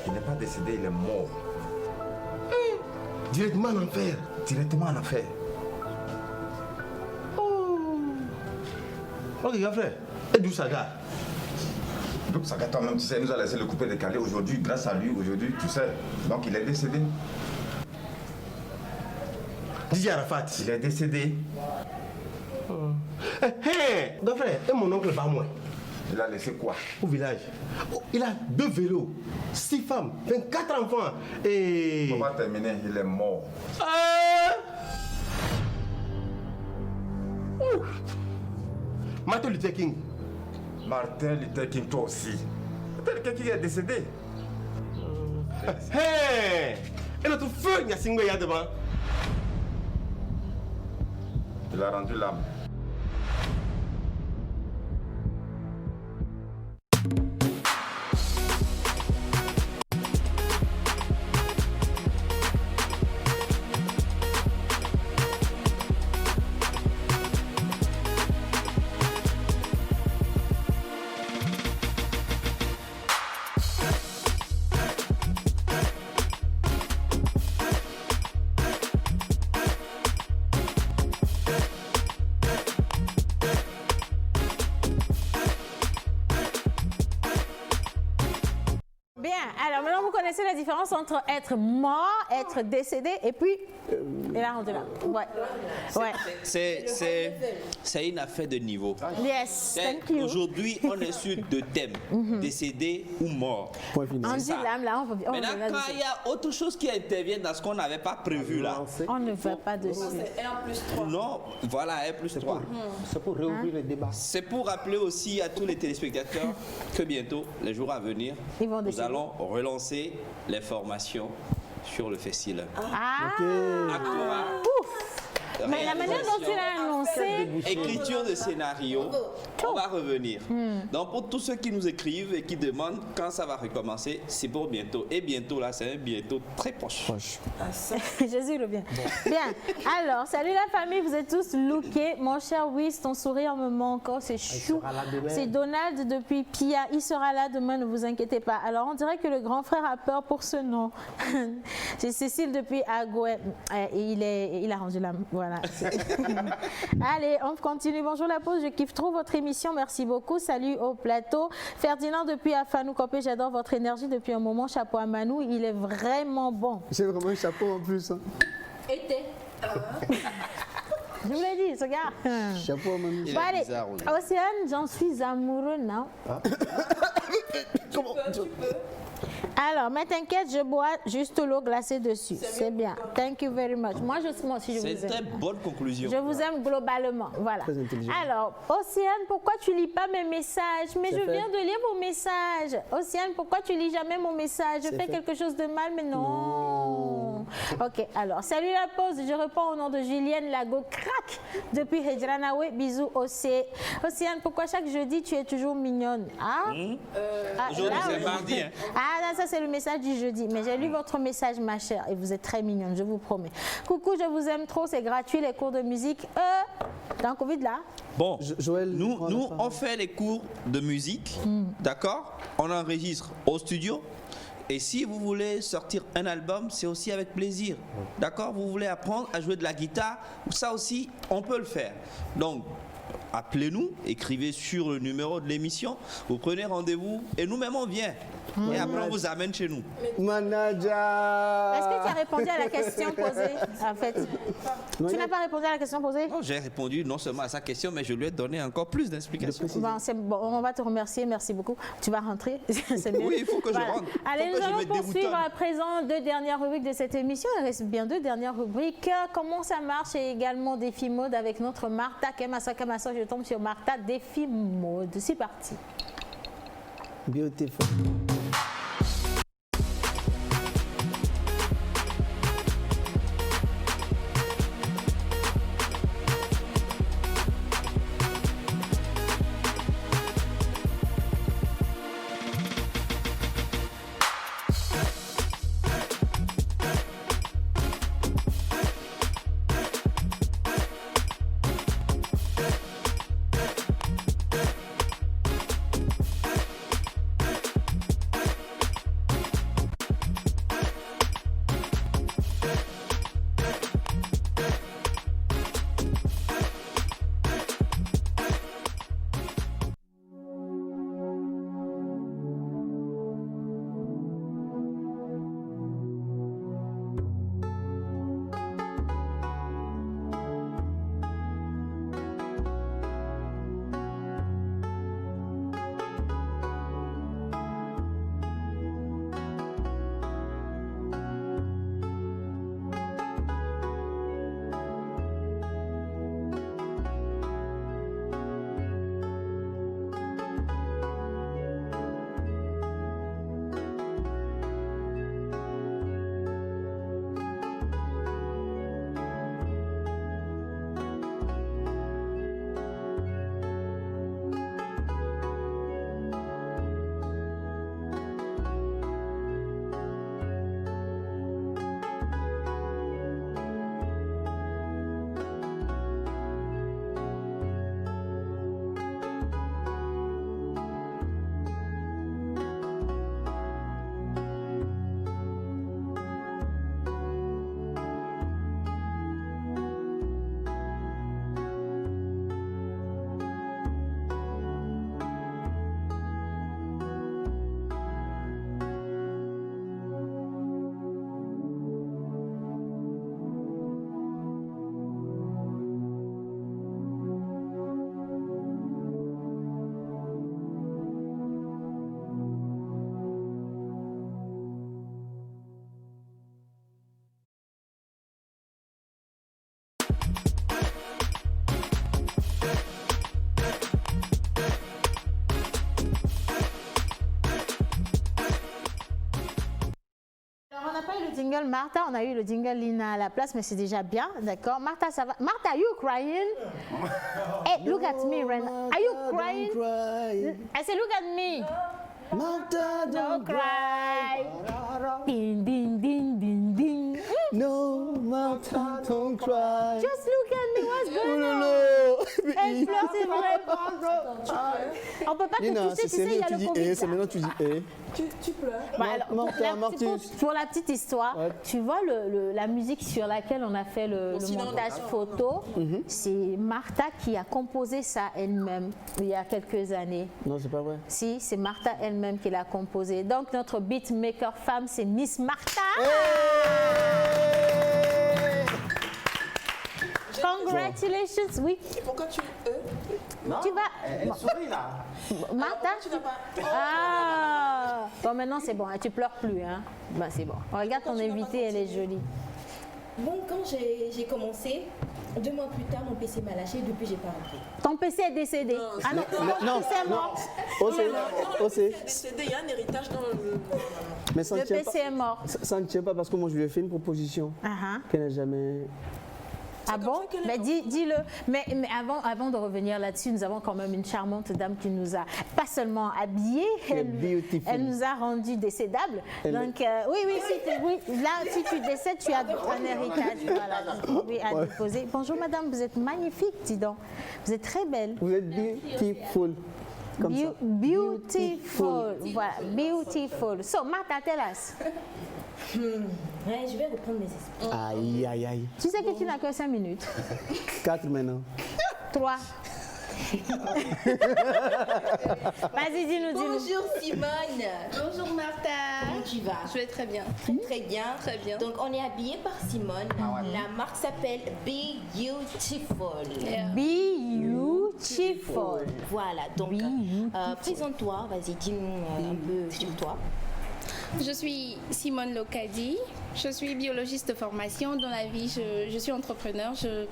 il n'est pas décédé, il est mort. Directement en enfer. Directement en enfer. Ok, grand frère. Et d'où ça gars? Donc ça toi-même, tu sais, il nous a laissé le couper décalé aujourd'hui, grâce à lui, aujourd'hui, tu sais. Donc il est décédé. Didier Arafat. Il est décédé. Hé, grand frère, et mon oncle va moi. Il a laissé quoi? Au village. Oh, il a 2 vélos, 6 femmes, 24 enfants et... On va terminer, il est mort. Martin Luther King. Martin Luther King, toi aussi. Martin Luther King est décédé. Hé, et notre feu, Nyasingwe y a devant. Il a rendu l'âme. Alors maintenant, vous connaissez la différence entre être mort, être décédé et puis... Et là, on est là. Ouais. Ouais. C'est une affaire de niveau. Yes, thank you. Aujourd'hui, on est sur 2 thèmes, décédé ou mort. On dit l'âme, là, on Maintenant, quand il y a autre chose qui intervient dans ce qu'on n'avait pas prévu là, on ne va pas dessus. C'est 1+3. Non, voilà, 1+3. C'est pour réouvrir le débat. C'est pour rappeler aussi à tous les téléspectateurs que bientôt, les jours à venir, nous allons relancer les formations sur le festival. Mais la manière dont tu l'as annoncé... Écriture de scénario, on va revenir. Donc pour tous ceux qui nous écrivent et qui demandent quand ça va recommencer, c'est pour bientôt. Et bientôt là, c'est un bientôt très proche. Jésus le bien. Bien. Alors, salut la famille, vous êtes tous lookés. Mon cher Wiss, ton sourire me manque. Oh, c'est chou. C'est Donald depuis Pia. Il sera là demain, ne vous inquiétez pas. Alors, on dirait que le grand frère a peur pour ce nom. C'est Cécile depuis Agoué. Il a rendu l'âme. Voilà. Allez, on continue. Bonjour la pause, je kiffe trop votre émission, merci beaucoup. Salut au plateau. Ferdinand depuis Afanou Kopé, j'adore votre énergie depuis un moment. Chapeau à Manou, il est vraiment bon. C'est vraiment un chapeau en plus. Hein. Été. Je vous l'ai dit, ce gars. Chapeau à Manou. Bon, allez, Océane, j'en suis amoureux, non? Comment tu peux. Alors, mais t'inquiète, je bois juste l'eau glacée dessus. C'est bien. Thank you very much. Moi aussi, je vous aime. C'est une très bonne conclusion. Je vous aime globalement. Voilà. Alors, Océane, pourquoi tu lis pas mes messages? Mais je viens de lire vos messages. Océane, pourquoi tu lis jamais mon message? Je fais quelque chose de mal, mais non. Ok, alors, salut la pause. Je réponds au nom de Julienne Lago Crac depuis Hedjranawe. Bisous, Océane, pourquoi chaque jeudi tu es toujours mignonne? Aujourd'hui, c'est mardi. Hein. Là, ça c'est le message du jeudi. Mais j'ai lu votre message, ma chère, et vous êtes très mignonne, je vous promets. Coucou, je vous aime trop, c'est gratuit les cours de musique. Dans Covid là. Bon, Joël, nous on fait les cours de musique, d'accord? On enregistre au studio. Et si vous voulez sortir un album, c'est aussi avec plaisir. D'accord? Vous voulez apprendre à jouer de la guitare, ça aussi, on peut le faire. Donc, appelez-nous, écrivez sur le numéro de l'émission, vous prenez rendez-vous et nous-mêmes on vient. Et après on vous amène chez nous. Manager. Est-ce que tu as répondu à la question posée en fait? Tu n'as pas répondu à la question posée? Non, j'ai répondu non seulement à sa question, mais je lui ai donné encore plus d'explications. Bon, c'est bon, on va te remercier, merci beaucoup. Tu vas rentrer, c'est bien. Oui, il faut que je rentre. Allez, nous allons poursuivre à présent 2 dernières rubriques de cette émission. Il reste bien 2 dernières rubriques. Comment ça marche et également défi mode avec notre Martha Kemassa. Je tombe sur Martha, défi mode. C'est parti. Beautiful. jingle Martha, on a eu le jingle Lina à la place, mais c'est déjà bien, d'accord. Martha, ça va? Martha, are you crying? Hey, look at me, Ren. Are you crying? I said, look at me. Martha, Don't cry. Ding, ding, ding, ding, ding. No, Martha, don't cry. Just look at me, what's going on? Elle pleure, c'est vrai. On peut pas te Lina, toucher, tu c'est sais, il y sérieux, a tu le dis Covid. c'est maintenant tu dis Tu pleures. Bah, alors, Martha, pour la petite histoire, tu vois la musique sur laquelle on a fait le montage photo, c'est Martha qui a composé ça elle-même il y a quelques années. Non, c'est pas vrai. Si, c'est Martha elle-même qui l'a composé. Donc notre beatmaker femme, c'est Miss Martha. Congratulations, oui. Et pourquoi tu Tu vas. Elle sourit là. Martha, tu n'as pas. Ah. Bon, maintenant c'est bon, hein, tu pleures plus, hein. Bah c'est bon. Regarde ton invitée, elle est jolie. Bon, quand j'ai commencé, 2 mois plus tard, mon PC m'a lâché, depuis j'ai pas repris. Ton PC est décédé. Ah non, ton PC est mort. Il y a un héritage dans le. Mais ça Le ne tient PC est mort. Ça ne tient pas parce que moi je lui ai fait une proposition qu'elle n'a jamais. Ah bon? Mais dis-le. Mais avant de revenir là-dessus, nous avons quand même une charmante dame qui nous a pas seulement habillés, elle nous a rendus décédables. Donc oui, là si tu décèdes, tu as un héritage. Voilà, oui, à déposer. Bonjour madame, vous êtes magnifique, dis donc. Vous êtes très belle. Vous êtes beautiful. Comme ça. Beautiful. Voilà, beautiful. So Martha, tell us. Ouais, je vais reprendre mes esprits. Aïe, aïe, aïe. Tu sais que tu n'as que 5 minutes. 4 maintenant. 3. Vas-y, dis-nous. Bonjour Simone. Bonjour Martha. Comment tu vas? Je vais très bien. Très bien. Très bien. Donc on est habillé par Simone. La marque s'appelle Be Beautiful. Beautiful. Voilà, donc présente-toi, vas-y, dis-nous un peu sur toi. Je suis Simone Locadi. Je suis biologiste de formation. Dans la vie, je suis entrepreneur. Je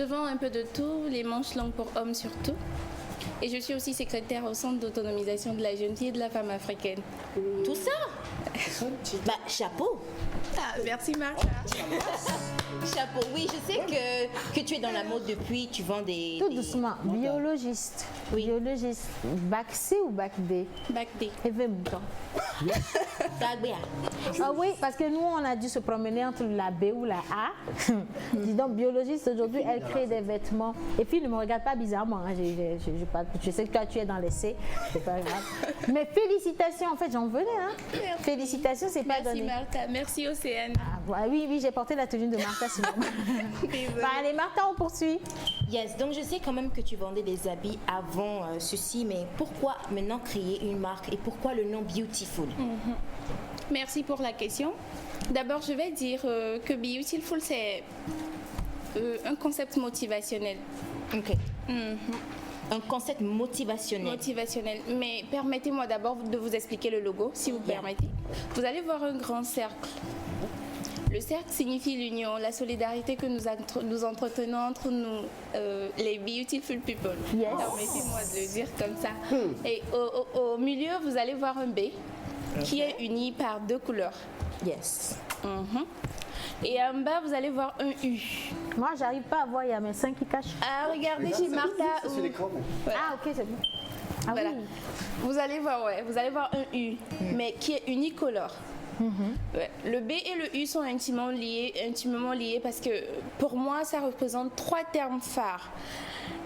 vends un peu de tout, les manches longues pour hommes surtout. Et je suis aussi secrétaire au Centre d'autonomisation de la jeune fille et de la femme africaine. Tout ça? Bah, chapeau. Ah, merci Martha. Chapeau, oui, je sais que tu es dans la mode depuis, tu vends des... Tout doucement, biologiste. Oui. Biologiste. Bac C ou bac D? Bac D. Et 20 boutons. Ah oui, parce que nous, on a dû se promener entre la B ou la A. Dis donc, biologiste, aujourd'hui, elle crée des vêtements. Et puis, ne me regarde pas bizarrement. Hein. Je sais que toi, tu es dans les C. C'est pas grave. Mais félicitations, en fait, j'en venais. Hein. Félicitations, c'est pas donné. Merci Martha. Merci Océane. Ah, oui, j'ai porté la tenue de Martha. Allez, Martha, on poursuit. Yes, donc je sais quand même que tu vendais des habits avant ceci, mais pourquoi maintenant créer une marque et pourquoi le nom Beautiful? Merci pour la question. D'abord, je vais dire que Beautiful, c'est un concept motivationnel. Ok. Un concept motivationnel. Motivationnel. Mais permettez-moi d'abord de vous expliquer le logo, si vous permettez. Vous allez voir un grand cercle. Le cercle signifie l'union, la solidarité que nous entretenons entre nous, les Beautiful People. Yes. Permettez-moi de le dire comme ça. Et au milieu, vous allez voir un B qui est uni par 2 couleurs. Yes. Et en bas, vous allez voir un U. Moi, j'arrive pas à voir, il y a mes seins qui cachent. Ah, regardez chez Martha. C'est l'écran. Voilà. Ah, ok, c'est bon. Ah, Voilà. oui. Vous allez voir un U, mais qui est unicolore. Ouais. Le B et le U sont intimement liés parce que pour moi, ça représente 3 termes phares.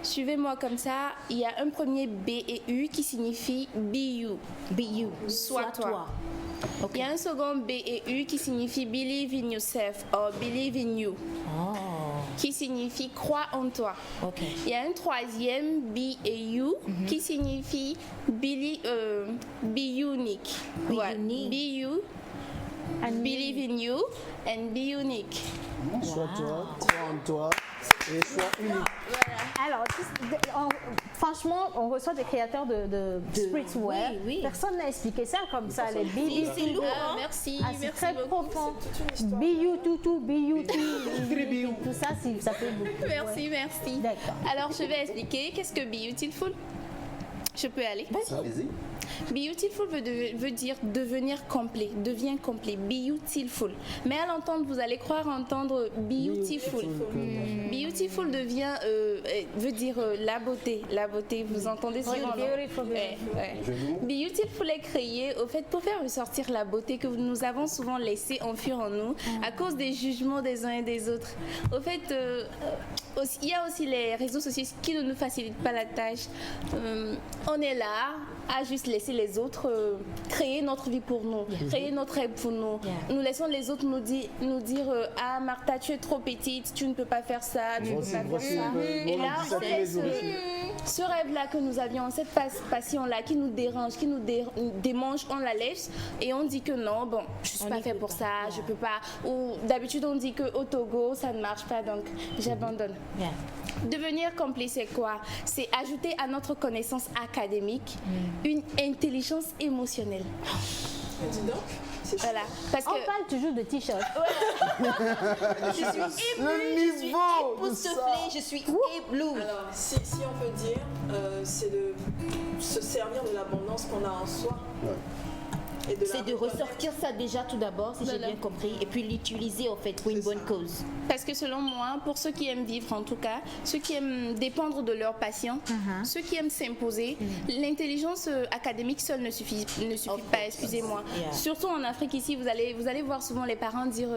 Suivez-moi comme ça. Il y a un premier B et U qui signifie be you. Be you. Sois toi. Okay. Il y a un second B et U qui signifie believe in yourself or believe in you. Qui signifie crois en toi. Okay. Il y a un troisième B et U qui signifie be unique. Voilà. Unique. Be you. And believe in you and be unique. Sois toi, crois en toi et sois unique. Alors, franchement, on reçoit des créateurs de streetwear. Oui. Personne n'a expliqué ça comme ça. Les C'est lourd, hein? Merci. Ah, c'est merci très beaucoup. profond. Be you, toutou, be you, tout ça, ça fait beaucoup. Merci. D'accord. Alors, je vais expliquer qu'est-ce que Beautiful. Je peux aller? Allez-y. Beautiful veut dire devenir complet, devient complet, beautiful. Mais à l'entendre, vous allez croire entendre beautiful. Beautiful devient, veut dire la beauté, vous entendez souvent. Beautiful est créé au fait pour faire ressortir la beauté que nous avons souvent laissée enfuir en nous à cause des jugements des uns et des autres. Au fait, il y a aussi les réseaux sociaux qui ne nous facilitent pas la tâche. On est là à juste laisser les autres créer notre vie pour nous, créer notre rêve pour nous. Nous laissons les autres nous dire ah Martha, tu es trop petite, tu ne peux pas faire ça, tu ne peux pas faire ça. Et là, on laisse ce rêve-là que nous avions, cette passion-là qui nous dérange, qui nous démange, on la laisse et on dit que non, bon, je suis pas fait pour ça, je peux pas. Ou d'habitude on dit que au Togo ça ne marche pas, donc j'abandonne. Devenir complet, c'est quoi? C'est ajouter à notre connaissance académique une intelligence émotionnelle. Dis donc. Voilà, parce on parle toujours de t-shirt. Je suis émue, je suis époustouflée, je suis éblouie. Alors, si on peut dire, c'est de se servir de l'abondance qu'on a en soi. C'est de ressortir ça déjà tout d'abord, si j'ai bien compris, et puis l'utiliser en fait pour une bonne cause. Parce que selon moi, pour ceux qui aiment vivre en tout cas, ceux qui aiment dépendre de leur passion, ceux qui aiment s'imposer, l'intelligence académique seule ne suffit pas, excusez-moi. Surtout en Afrique ici, vous allez voir souvent les parents dire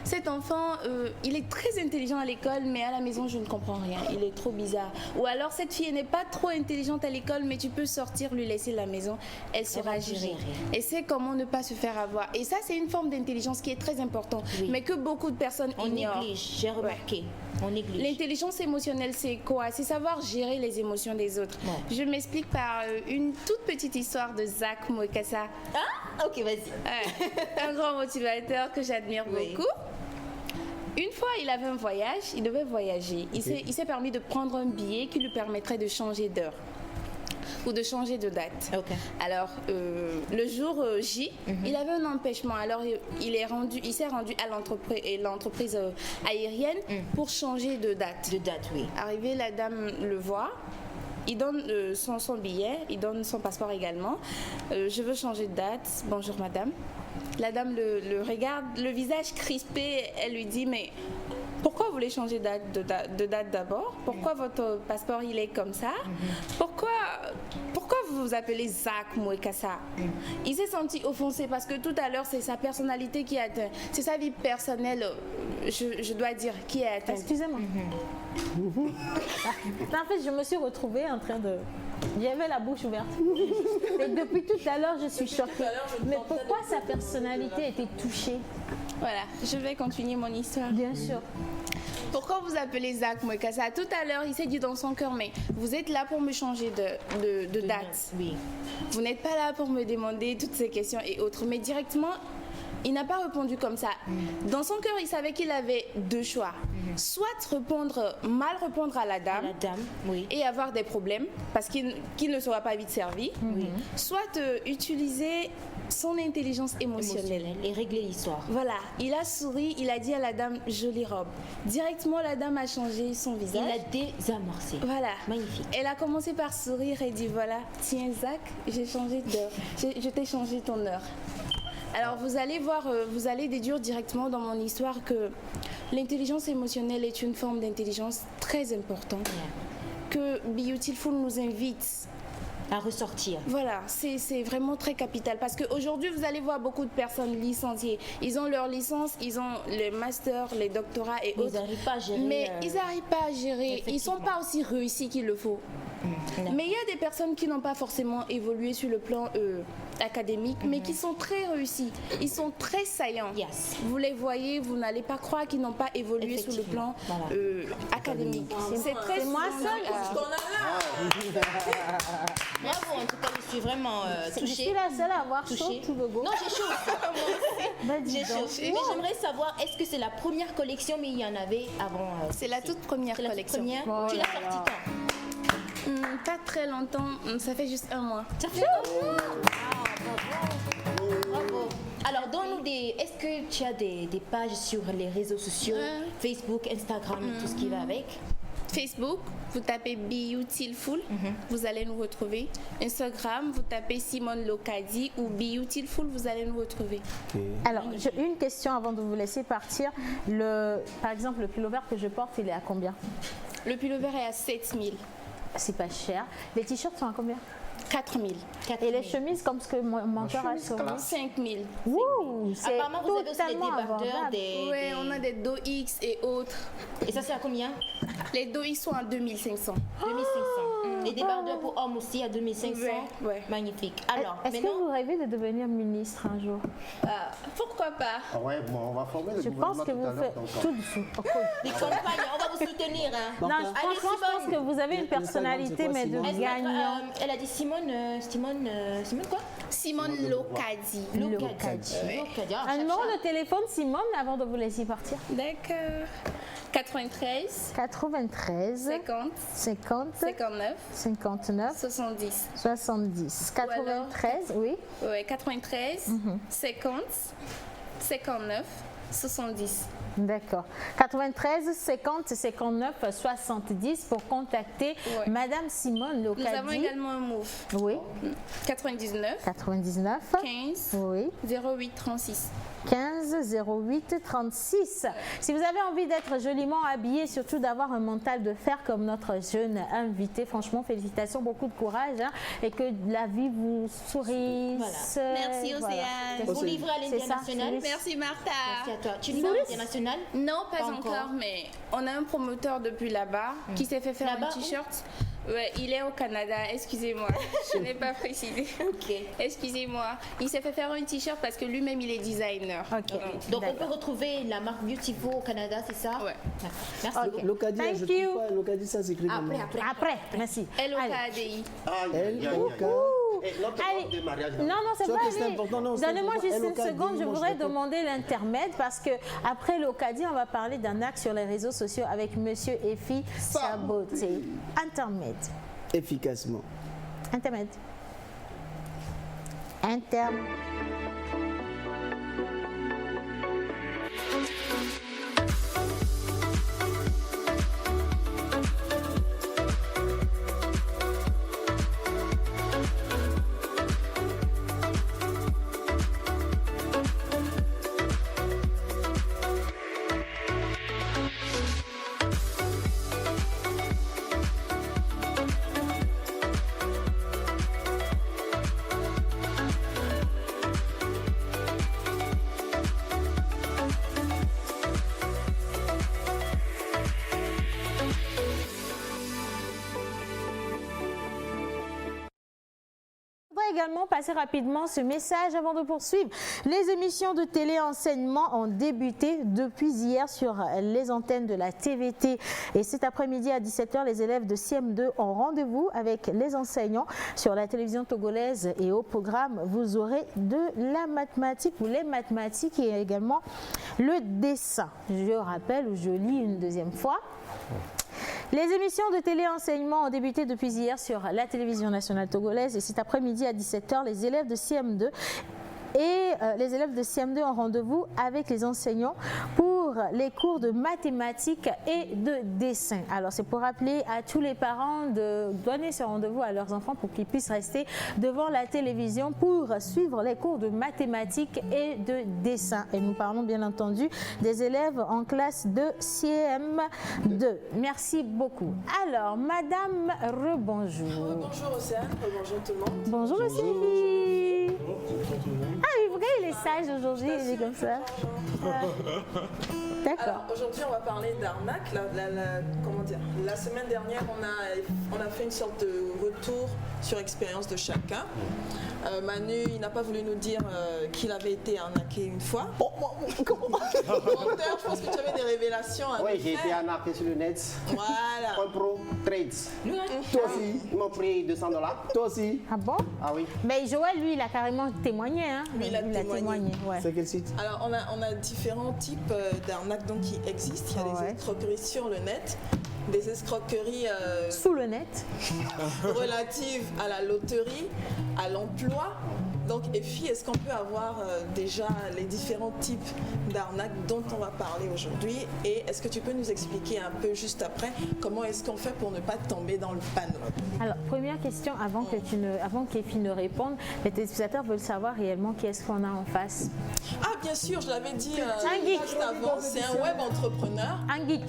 cet enfant, il est très intelligent à l'école, mais à la maison je ne comprends rien, il est trop bizarre. Ou alors cette fille n'est pas trop intelligente à l'école, mais tu peux sortir, lui laisser la maison, elle sera gérée. Et c'est comment ne pas se faire avoir. Et ça, c'est une forme d'intelligence qui est très importante, mais que beaucoup de personnes ignorent. Néglige, j'ai remarqué. On néglige. L'intelligence émotionnelle, c'est quoi? C'est savoir gérer les émotions des autres. Je m'explique par une toute petite histoire de Zach Mwekassa. Ah, ok, vas-y. Un grand motivateur que j'admire beaucoup. Une fois, il avait un voyage, il devait voyager. Il s'est permis de prendre un billet qui lui permettrait de changer d'heure ou de changer de date. Alors, le jour J, il avait un empêchement. Alors, il s'est rendu à l'entreprise aérienne pour changer de date. Arrivé, la dame le voit. Il donne son billet, il donne son passeport également. Je veux changer de date. Bonjour, madame. La dame le regarde, le visage crispé. Elle lui dit, mais pourquoi vous voulez changer de date d'abord? Pourquoi votre passeport il est comme ça? Pourquoi vous vous appelez Zach Mwekassa? Il s'est senti offensé parce que tout à l'heure c'est sa personnalité qui est atteinte, c'est sa vie personnelle, je dois dire, qui est atteinte. Excusez-moi. En fait, je me suis retrouvée en train de... J'avais la bouche ouverte. Et depuis tout à l'heure, je suis choquée. Mais pourquoi sa personnalité était touchée? Voilà, je vais continuer mon histoire. Bien sûr. Pourquoi vous appelez Zach Mwekassa? Tout à l'heure, il s'est dit dans son cœur, mais vous êtes là pour me changer de date. Oui. Vous n'êtes pas là pour me demander toutes ces questions et autres. Mais directement, il n'a pas répondu comme ça. Dans son cœur, il savait qu'il avait deux choix. Soit mal répondre à la dame, et avoir des problèmes parce qu'il ne sera pas vite servi. Soit utiliser son intelligence émotionnelle et régler l'histoire. Voilà, il a souri, il a dit à la dame jolie robe. Directement, la dame a changé son visage. Il a désamorcé. Voilà. Magnifique. Elle a commencé par sourire et dit voilà, tiens Zach, j'ai changé d'heure. Je t'ai changé ton heure. Alors vous allez voir, vous allez déduire directement dans mon histoire que l'intelligence émotionnelle est une forme d'intelligence très importante que Beautiful nous invite à ressortir. Voilà, c'est vraiment très capital parce qu'aujourd'hui vous allez voir beaucoup de personnes licenciées. Ils ont leur licence, ils ont les masters, les doctorats et autres. Ils n'arrivent pas à gérer. Mais ils n'arrivent pas à gérer. Ils ne sont pas aussi réussis qu'il le faut. Mais il y a des personnes qui n'ont pas forcément évolué sur le plan académique, mais qui sont très réussis. Ils sont très saillants. Vous les voyez, vous n'allez pas croire qu'ils n'ont pas évolué sur le plan académique. C'est très moi seule. Bravo, en tout cas, je suis vraiment touchée. Je suis la seule à avoir chaud tout le go. Non, j'ai chaud. J'ai chaud. Mais j'aimerais savoir, est-ce que c'est la première collection, mais il y en avait avant C'est la toute première collection. Tu l'as sortie quand? Pas très longtemps, ça fait juste 1 mois. Ça fait 1 mois. Bravo. Alors, donne-nous est-ce que tu as des pages sur les réseaux sociaux, Facebook, Instagram et tout ce qui va avec? Facebook, vous tapez Beautiful, vous allez nous retrouver. Instagram, vous tapez Simone Locadi ou Beautiful, vous allez nous retrouver. Alors, j'ai une question avant de vous laisser partir. Par exemple, le pullover que je porte, il est à combien? Le pullover est à 7 000. C'est pas cher. Les t-shirts sont à combien? 4 000. Et les chemises, comme ce que mon mentor a sur 5 000. Ouh, c'est Apparemment, vous avez aussi des totalement débardeurs, abordable. Oui, on a des Do X et autres. Et ça, c'est à combien? Les Do X sont à 2500. 2500. Les débardeurs pour hommes aussi à 2500. Ouais. Magnifique. Alors, Est-ce que vous rêvez de devenir ministre un jour? Pourquoi pas? Ah ouais, bon, on va former le Je pense que vous faites tout dessous. Les campagnes, on va vous soutenir. Hein. Non, franchement, je pense que vous avez une personnalité, mais de gagnant. Elle a dit Simone quoi? Simone Locadi. Locadi. Un numéro de téléphone, Simone, avant de vous laisser partir. D'accord. 93 50 59 70 93, oui. Ouais, 93 50 59 70. D'accord. 93 50 59 70 pour contacter Madame Simone Locadi. Nous avons également un move. Oui. 99 15 oui. 08 36. 15 08 36. Si vous avez envie d'être joliment habillé, surtout d'avoir un mental de fer comme notre jeune invité, franchement, félicitations, beaucoup de courage et que la vie vous sourisse. Voilà. Merci Océane. Vous livrez à l'international. Merci Martha. Merci à toi. Tu livres à l'international? Non, pas encore, mais on a un promoteur depuis là-bas qui s'est fait faire un t-shirt. Ouais, il est au Canada, excusez-moi, je n'ai pas précisé. Ok. Excusez-moi. Il s'est fait faire un t-shirt parce que lui-même il est designer. Ok. Donc on peut retrouver la marque Beautiful au Canada, c'est ça? Ouais. Merci. Okay. Locadi, je trouve pas. Locadi, ça s'écrit comment? Après, merci. L-O-K-A-D-I. Non, c'est pas donnez-moi juste une seconde, je voudrais demander l'intermède parce que après Locadi, on va parler d'un acte sur les réseaux sociaux avec Monsieur Effie Saboté. Intermède. Efficacement. Intermède. Également passer rapidement ce message avant de poursuivre. Les émissions de télé-enseignement ont débuté depuis hier sur les antennes de la TVT et cet après-midi à 17h, les élèves de CM2 ont rendez-vous avec les enseignants sur la télévision togolaise et au programme vous aurez de la mathématique ou les mathématiques et également le dessin. Je rappelle ou je lis une deuxième fois. Les émissions de télé-enseignement ont débuté depuis hier sur la télévision nationale togolaise et cet après-midi à 17h, les élèves de CM2 ont rendez-vous avec les enseignants pour les cours de mathématiques et de dessin. Alors c'est pour rappeler à tous les parents de donner ce rendez-vous à leurs enfants pour qu'ils puissent rester devant la télévision pour suivre les cours de mathématiques et de dessin. Et nous parlons bien entendu des élèves en classe de CM2. Merci beaucoup. Alors, Madame, rebonjour. Bonjour Océane, bonjour tout le monde. Bonjour le Sylvie. Ah oui, pourquoi il est sage aujourd'hui, il est comme ça. D'accord. Alors aujourd'hui on va parler d'arnaque. Comment dire, la semaine dernière on a fait une sorte de retour sur expérience de chacun. Manu il n'a pas voulu nous dire qu'il avait été arnaqué une fois. Menteur, je pense que tu avais des révélations à Oui, nous j'ai été faire. arnaqué sur le net. Voilà. Point Pro Trades. Toi aussi. Ils m'ont pris $200. Toi aussi. Ah bon? Ah oui. Mais Joël, lui, il a carrément témoigné. Hein? Lui, il a témoigné. Ouais. C'est quel site? Alors on a différents types d'arnaques donc qui existent. Il y a des escroqueries sur le net, des escroqueries sous le net relatives à la loterie, à l'emploi Donc, Effie, est-ce qu'on peut avoir déjà les différents types d'arnaques dont on va parler aujourd'hui? Et est-ce que tu peux nous expliquer un peu juste après comment est-ce qu'on fait pour ne pas tomber dans le panneau? Alors, première question, avant qu'Effie ne réponde, les téléspectateurs veulent savoir réellement qui est-ce qu'on a en face. Ah, bien sûr, je l'avais dit juste avant, c'est un web entrepreneur. Un geek.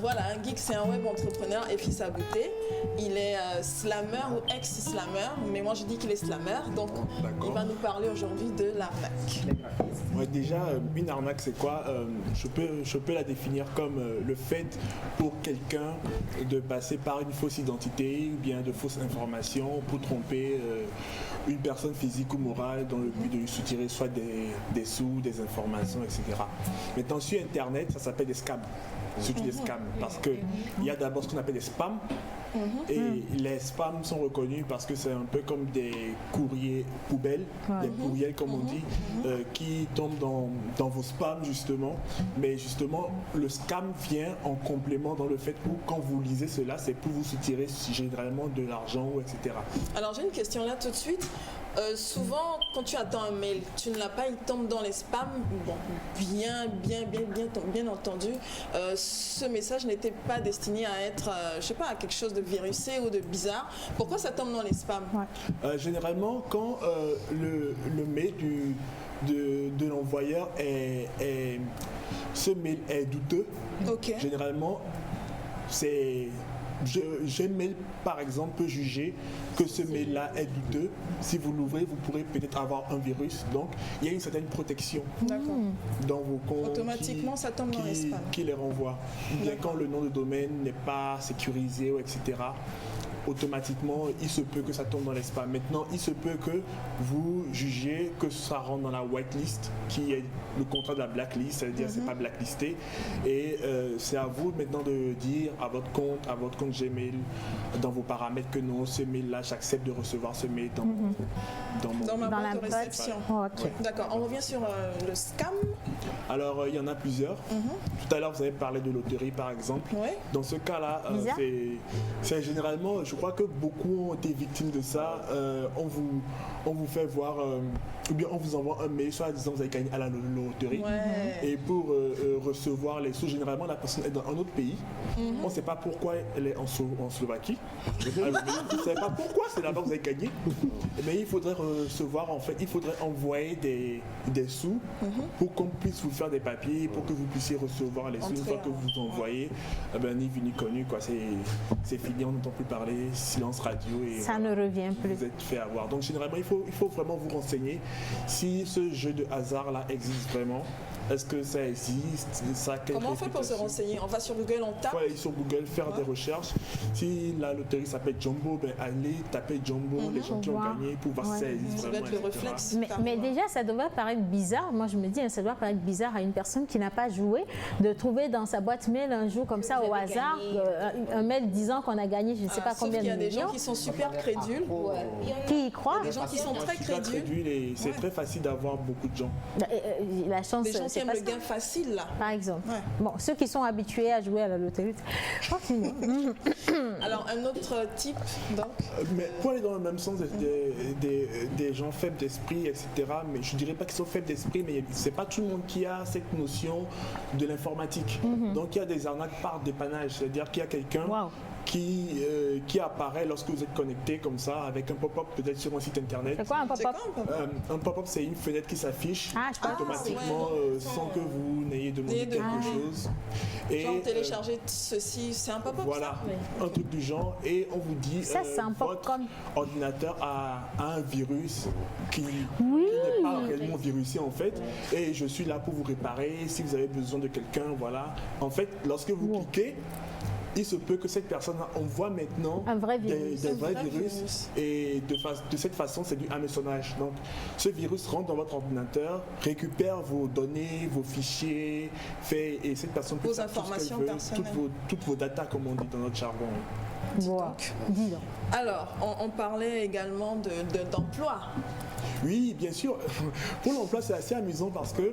Voilà, un geek, c'est un web entrepreneur, Effie Sabouté. Il est slammer ou ex-slammer, mais moi je dis qu'il est slammer, donc il va nous parler aujourd'hui de l'arnaque. Ouais, déjà, une arnaque, c'est quoi? Je peux la définir comme le fait pour quelqu'un de passer par une fausse identité ou bien de fausses informations pour tromper une personne physique ou morale dans le but de lui soutirer soit des sous, des informations, etc. Maintenant, sur Internet, ça s'appelle des scams. Surtout des scams, parce qu'il y a d'abord ce qu'on appelle des spams. Et les spams sont reconnus parce que c'est un peu comme des courriers poubelles, des courriels comme on dit, qui tombent dans vos spams justement. Mais justement, le scam vient en complément dans le fait où quand vous lisez cela, c'est pour vous soutirer généralement de l'argent, etc. Alors j'ai une question là tout de suite. Souvent, quand tu attends un mail, tu ne l'as pas, il tombe dans les spams. Bon, bien entendu, ce message n'était pas destiné à être, je sais pas, à quelque chose de virusé ou de bizarre. Pourquoi ça tombe dans les spams? Généralement, quand le mail de l'envoyeur ce mail est douteux, généralement, c'est... Gmail, par exemple, peut juger que ce mail-là est douteux. Si vous l'ouvrez, vous pourrez peut-être avoir un virus. Donc, il y a une certaine protection dans vos comptes. Automatiquement, ça tombe dans les spams. Qui les renvoie. Bien quand le nom de domaine n'est pas sécurisé, etc., automatiquement, il se peut que ça tombe dans les spams. Maintenant, il se peut que vous jugiez que ça rentre dans la whitelist, qui est le contraire de la blacklist, c'est-à-dire c'est pas blacklisté. Et c'est à vous maintenant de dire à votre compte Gmail, dans vos paramètres que non, ce mail-là, j'accepte de recevoir ce mail dans ma boîte de réception. D'accord, on revient sur le scam. Alors, il y en a plusieurs. Tout à l'heure, vous avez parlé de loterie, par exemple. Dans ce cas-là, c'est généralement... Je crois que beaucoup ont été victimes de ça. On vous fait voir, ou bien on vous envoie un mail, soit disant vous avez gagné à la loterie. Et pour recevoir les sous, généralement la personne est dans un autre pays. On ne sait pas pourquoi elle est en Slovaquie. On ne sait pas pourquoi c'est là-bas que vous avez gagné. Mais il faudrait recevoir, en fait, il faudrait envoyer des sous pour qu'on puisse vous faire des papiers, pour que vous puissiez recevoir les sous. Une fois que vous envoyez, ni vu ni connu, quoi. C'est fini, on n'entend plus parler. Silence radio et ça ne revient plus. Vous êtes fait avoir. Donc généralement, il faut vraiment vous renseigner si ce jeu de hasard là existe vraiment. Est-ce que ça existe? Comment on fait pour se renseigner? On va sur Google, on tape? Il faut aller sur Google, faire des recherches. Si la loterie s'appelle Jumbo, allez taper Jumbo, les gens qui ont gagné pour voir si ça existe vraiment. Ça doit être le réflexe. Mais déjà, ça doit paraître bizarre. Moi, je me dis, ça doit paraître bizarre à une personne qui n'a pas joué de trouver dans sa boîte mail un jour comme ça au hasard un mail disant qu'on a gagné, je ne sais pas combien de millions. Il y a des gens qui sont super crédules. Qui y croient? Des gens qui sont très crédules. Et c'est très facile d'avoir beaucoup de gens. La chance, des gens qui aiment le gain facile, là. Par exemple. Bon, ceux qui sont habitués à jouer à la loterie. Alors, un autre type, donc mais pour aller dans le même sens, des gens faibles d'esprit, etc. Mais je ne dirais pas qu'ils sont faibles d'esprit, mais c'est pas tout le monde qui a cette notion de l'informatique. Donc, il y a des arnaques par dépannage. C'est-à-dire qu'il y a quelqu'un qui apparaît lorsque vous êtes connecté comme ça, avec un pop-up peut-être sur un site internet. C'est quoi un pop-up? Un pop-up, c'est une fenêtre qui s'affiche automatiquement sans que vous n'ayez demandé quelque chose. Et genre télécharger ceci, c'est un pop-up. Voilà, un truc du genre. Et on vous dit votre ordinateur a un virus qui n'est pas réellement virusé en fait. Et je suis là pour vous réparer si vous avez besoin de quelqu'un. Voilà. En fait, lorsque vous cliquez, il se peut que cette personne envoie maintenant des vrais virus. Et de cette façon, c'est du hameçonnage. Donc, ce virus rentre dans votre ordinateur, récupère vos données, vos fichiers, et cette personne peut faire tout ce qu'elle veut, toutes vos datas, comme on dit dans notre jargon. Dis donc. Alors, on parlait également d'emploi. Oui, bien sûr. Pour l'emploi, c'est assez amusant parce que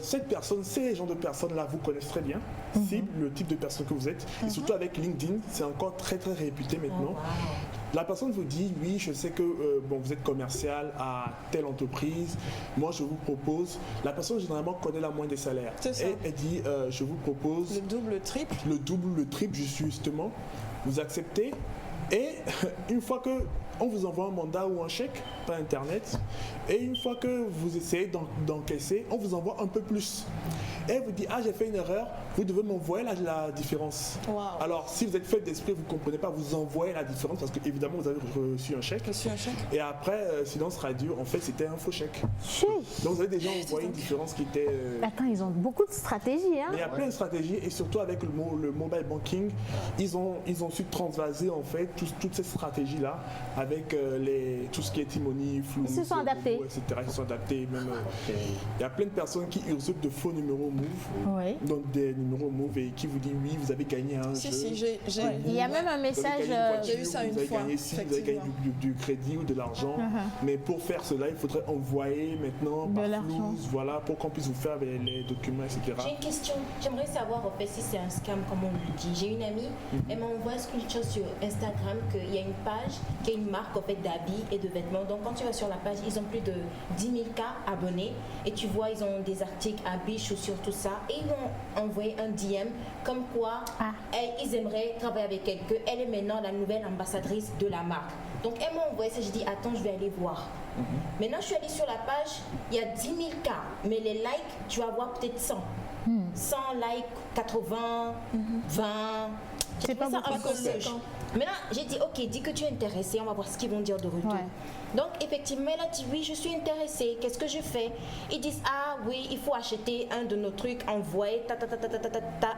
Cette personne, ces genres de personnes-là vous connaissent très bien, cible le type de personne que vous êtes. Et surtout avec LinkedIn, c'est encore très très réputé maintenant. La personne vous dit, oui, je sais que vous êtes commercial à telle entreprise, moi je vous propose. La personne généralement connaît la moyenne des salaires. Et elle dit, je vous propose... Le double, le triple. Le double, le triple, justement. Vous acceptez. Et une fois que on vous envoie un mandat ou un chèque par Internet, et une fois que vous essayez d'encaisser, on vous envoie un peu plus. Et elle vous dit, ah, j'ai fait une erreur, vous devez m'envoyer la différence. Wow. Alors, si vous êtes fait d'esprit, vous ne comprenez pas, vous envoyez la différence, parce que évidemment vous avez reçu un chèque. Et après, silence radio, en fait, c'était un faux chèque. Donc, vous avez déjà envoyé une différence qui était... Attends, ils ont beaucoup de stratégies. Hein? Mais il y a plein de stratégies, et surtout avec le mobile banking, ils ont su transvaser, en fait, toutes ces stratégies-là, avec tout ce qui est Timoni, Flou, ils se sont adaptés. Etc. Ils se sont adaptés. Même, il y a plein de personnes qui usurpent de faux numéros Move, donc des numéros Move, et qui vous disent oui, vous avez gagné un jeu. Il y a même un message. J'ai vu ça une fois. Vous avez gagné du crédit ou de l'argent. Mais pour faire cela, il faudrait envoyer maintenant par Flou, voilà, pour qu'on puisse vous faire les documents, etc. J'ai une question. J'aimerais savoir en fait si c'est un scam, comme on le dit. J'ai une amie, elle m'a envoyé un screenshot sur Instagram qu'il y a une page qui a une marque en fait d'habits et de vêtements. Donc quand tu vas sur la page, ils ont plus de 10 000 abonnés et tu vois, ils ont des articles, habits, chaussures, tout ça. Et ils vont envoyer un DM comme quoi ils aimeraient travailler avec elle, qu'elle est maintenant la nouvelle ambassadrice de la marque. Donc elle m'a envoyé ça, je dis attends, je vais aller voir. Maintenant je suis allée sur la page, il y a 10 000 cas, mais les likes, tu vas voir peut-être 100. 100 likes, 80, 20. C'est pas beaucoup. Maintenant, j'ai dit, ok, dis que tu es intéressée, on va voir ce qu'ils vont dire de retour. Donc, effectivement, elle a dit, oui, je suis intéressée, qu'est-ce que je fais? Ils disent, ah oui, il faut acheter un de nos trucs, envoyer,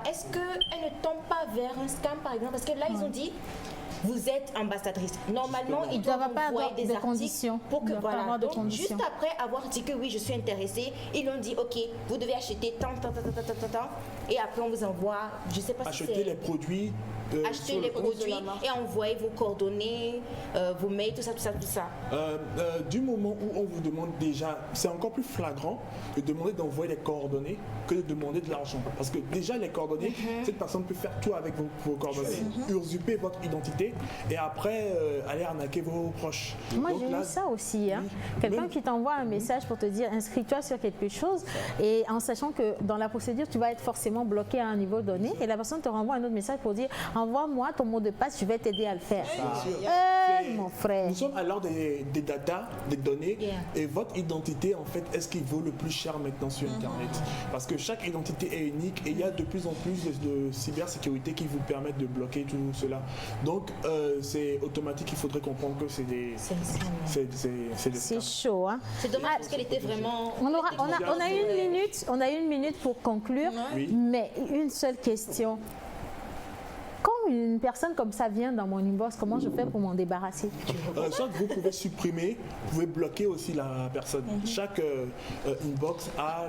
Est-ce qu'elle ne tombe pas vers un scam, par exemple? Parce que là, ils ont dit, vous êtes ambassadrice. Normalement, ils doivent envoyer des articles pour que, voilà. Donc, juste après avoir dit que oui, je suis intéressée, ils ont dit, ok, vous devez acheter tant, et après on vous envoie, je sais pas si c'est... Acheter les produits. Acheter les produits et envoyer vos coordonnées, vos mails, tout ça. Du moment où on vous demande déjà, c'est encore plus flagrant de demander d'envoyer les coordonnées que de demander de l'argent. Parce que déjà les coordonnées, cette personne peut faire tout avec vos coordonnées, usurper votre identité et après aller arnaquer vos proches. Moi j'ai eu ça aussi. Hein. Quelqu'un qui t'envoie un message pour te dire inscris-toi sur quelque chose et en sachant que dans la procédure tu vas être forcément bloqué à un niveau donné et la personne te renvoie un autre message pour dire envoie-moi ton mot de passe, je vais t'aider à le faire. Mon frère. Nous sommes à l'heure des data, des données, et votre identité, en fait, est-ce qu'il vaut le plus cher maintenant sur Internet? Parce que chaque identité est unique et il y a de plus en plus de cybersécurité qui vous permettent de bloquer tout cela. Donc, c'est automatique, il faudrait comprendre que c'est des... C'est chaud, hein? C'est dommage parce qu'elle était vraiment... On a une minute pour conclure, mais une seule question. Quand une personne comme ça vient dans mon inbox, comment je fais pour m'en débarrasser? Soit vous pouvez supprimer, vous pouvez bloquer aussi la personne. Chaque inbox a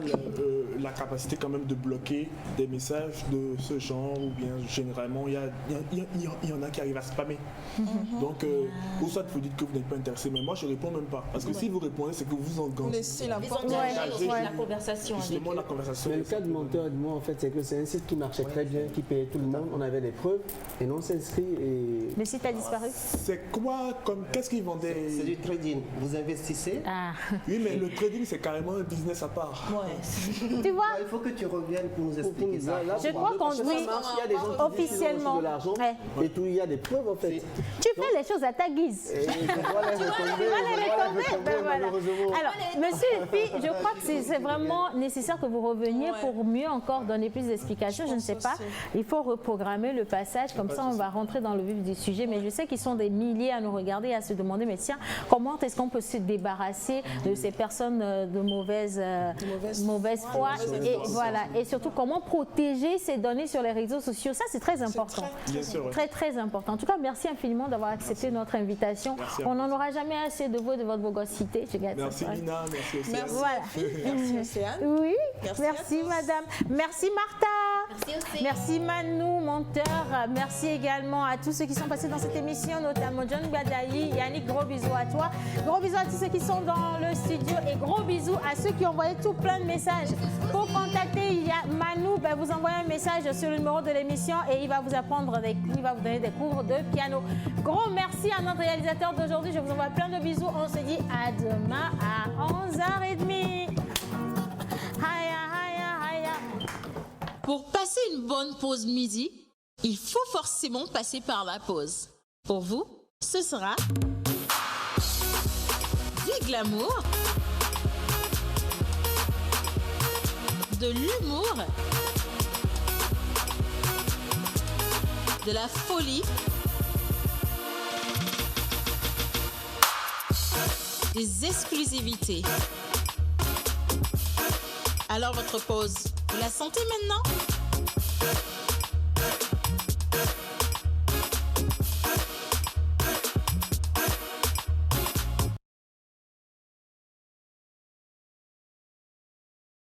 la capacité quand même de bloquer des messages de ce genre ou bien généralement il y en a qui arrivent à spammer. Donc, ou soit vous dites que vous n'êtes pas intéressé, mais moi je réponds même pas. Parce que si vous répondez, c'est que vous engagez. Laissez la porte. La conversation. Justement, la conversation. Mais le cas de Monteur, moi en fait, c'est que c'est un site qui marchait très bien, qui payait tout le monde. On avait des preuves. Et non, on s'inscrit et... Le site a disparu. C'est quoi comme... Qu'est-ce qu'ils vendaient? C'est du trading. Vous investissez. Oui, mais le trading, c'est carrément un business à part. Tu vois? Il faut que tu reviennes pour nous expliquer ça. Je crois qu'on dit officiellement. De l'argent et tout, il y a des preuves en fait. Tu fais les choses à ta guise. Alors, monsieur et fille, je crois que c'est vraiment nécessaire que vous reveniez pour mieux encore donner plus d'explications. Je ne sais pas. Il faut reprogrammer le passage, comme ça on va rentrer dans le vif du sujet, mais je sais qu'ils sont des milliers à nous regarder et à se demander, mais tiens, comment est-ce qu'on peut se débarrasser de ces personnes de mauvaise foi et voilà, et surtout comment protéger ces données sur les réseaux sociaux, ça c'est très important, très important. En tout cas, merci infiniment d'avoir accepté notre invitation. On n'en aura jamais assez de vous et de votre bogosité. Merci Lina, merci Océane. Merci Océane. Oui, merci madame. Merci Martha. Merci Manu, monteur. Merci également à tous ceux qui sont passés dans cette émission, notamment John Gbadayi. Yannick, gros bisous à toi. Gros bisous à tous ceux qui sont dans le studio et gros bisous à ceux qui ont envoyé tout plein de messages. Pour contacter Manu, vous envoyez un message sur le numéro de l'émission et il va vous il va vous donner des cours de piano. Gros merci à notre réalisateur d'aujourd'hui. Je vous envoie plein de bisous. On se dit à demain à 11h30. Pour passer une bonne pause midi, il faut forcément passer par la pause. Pour vous, ce sera du glamour, de l'humour, de la folie, des exclusivités. Alors votre pause, vous la sentez maintenant ?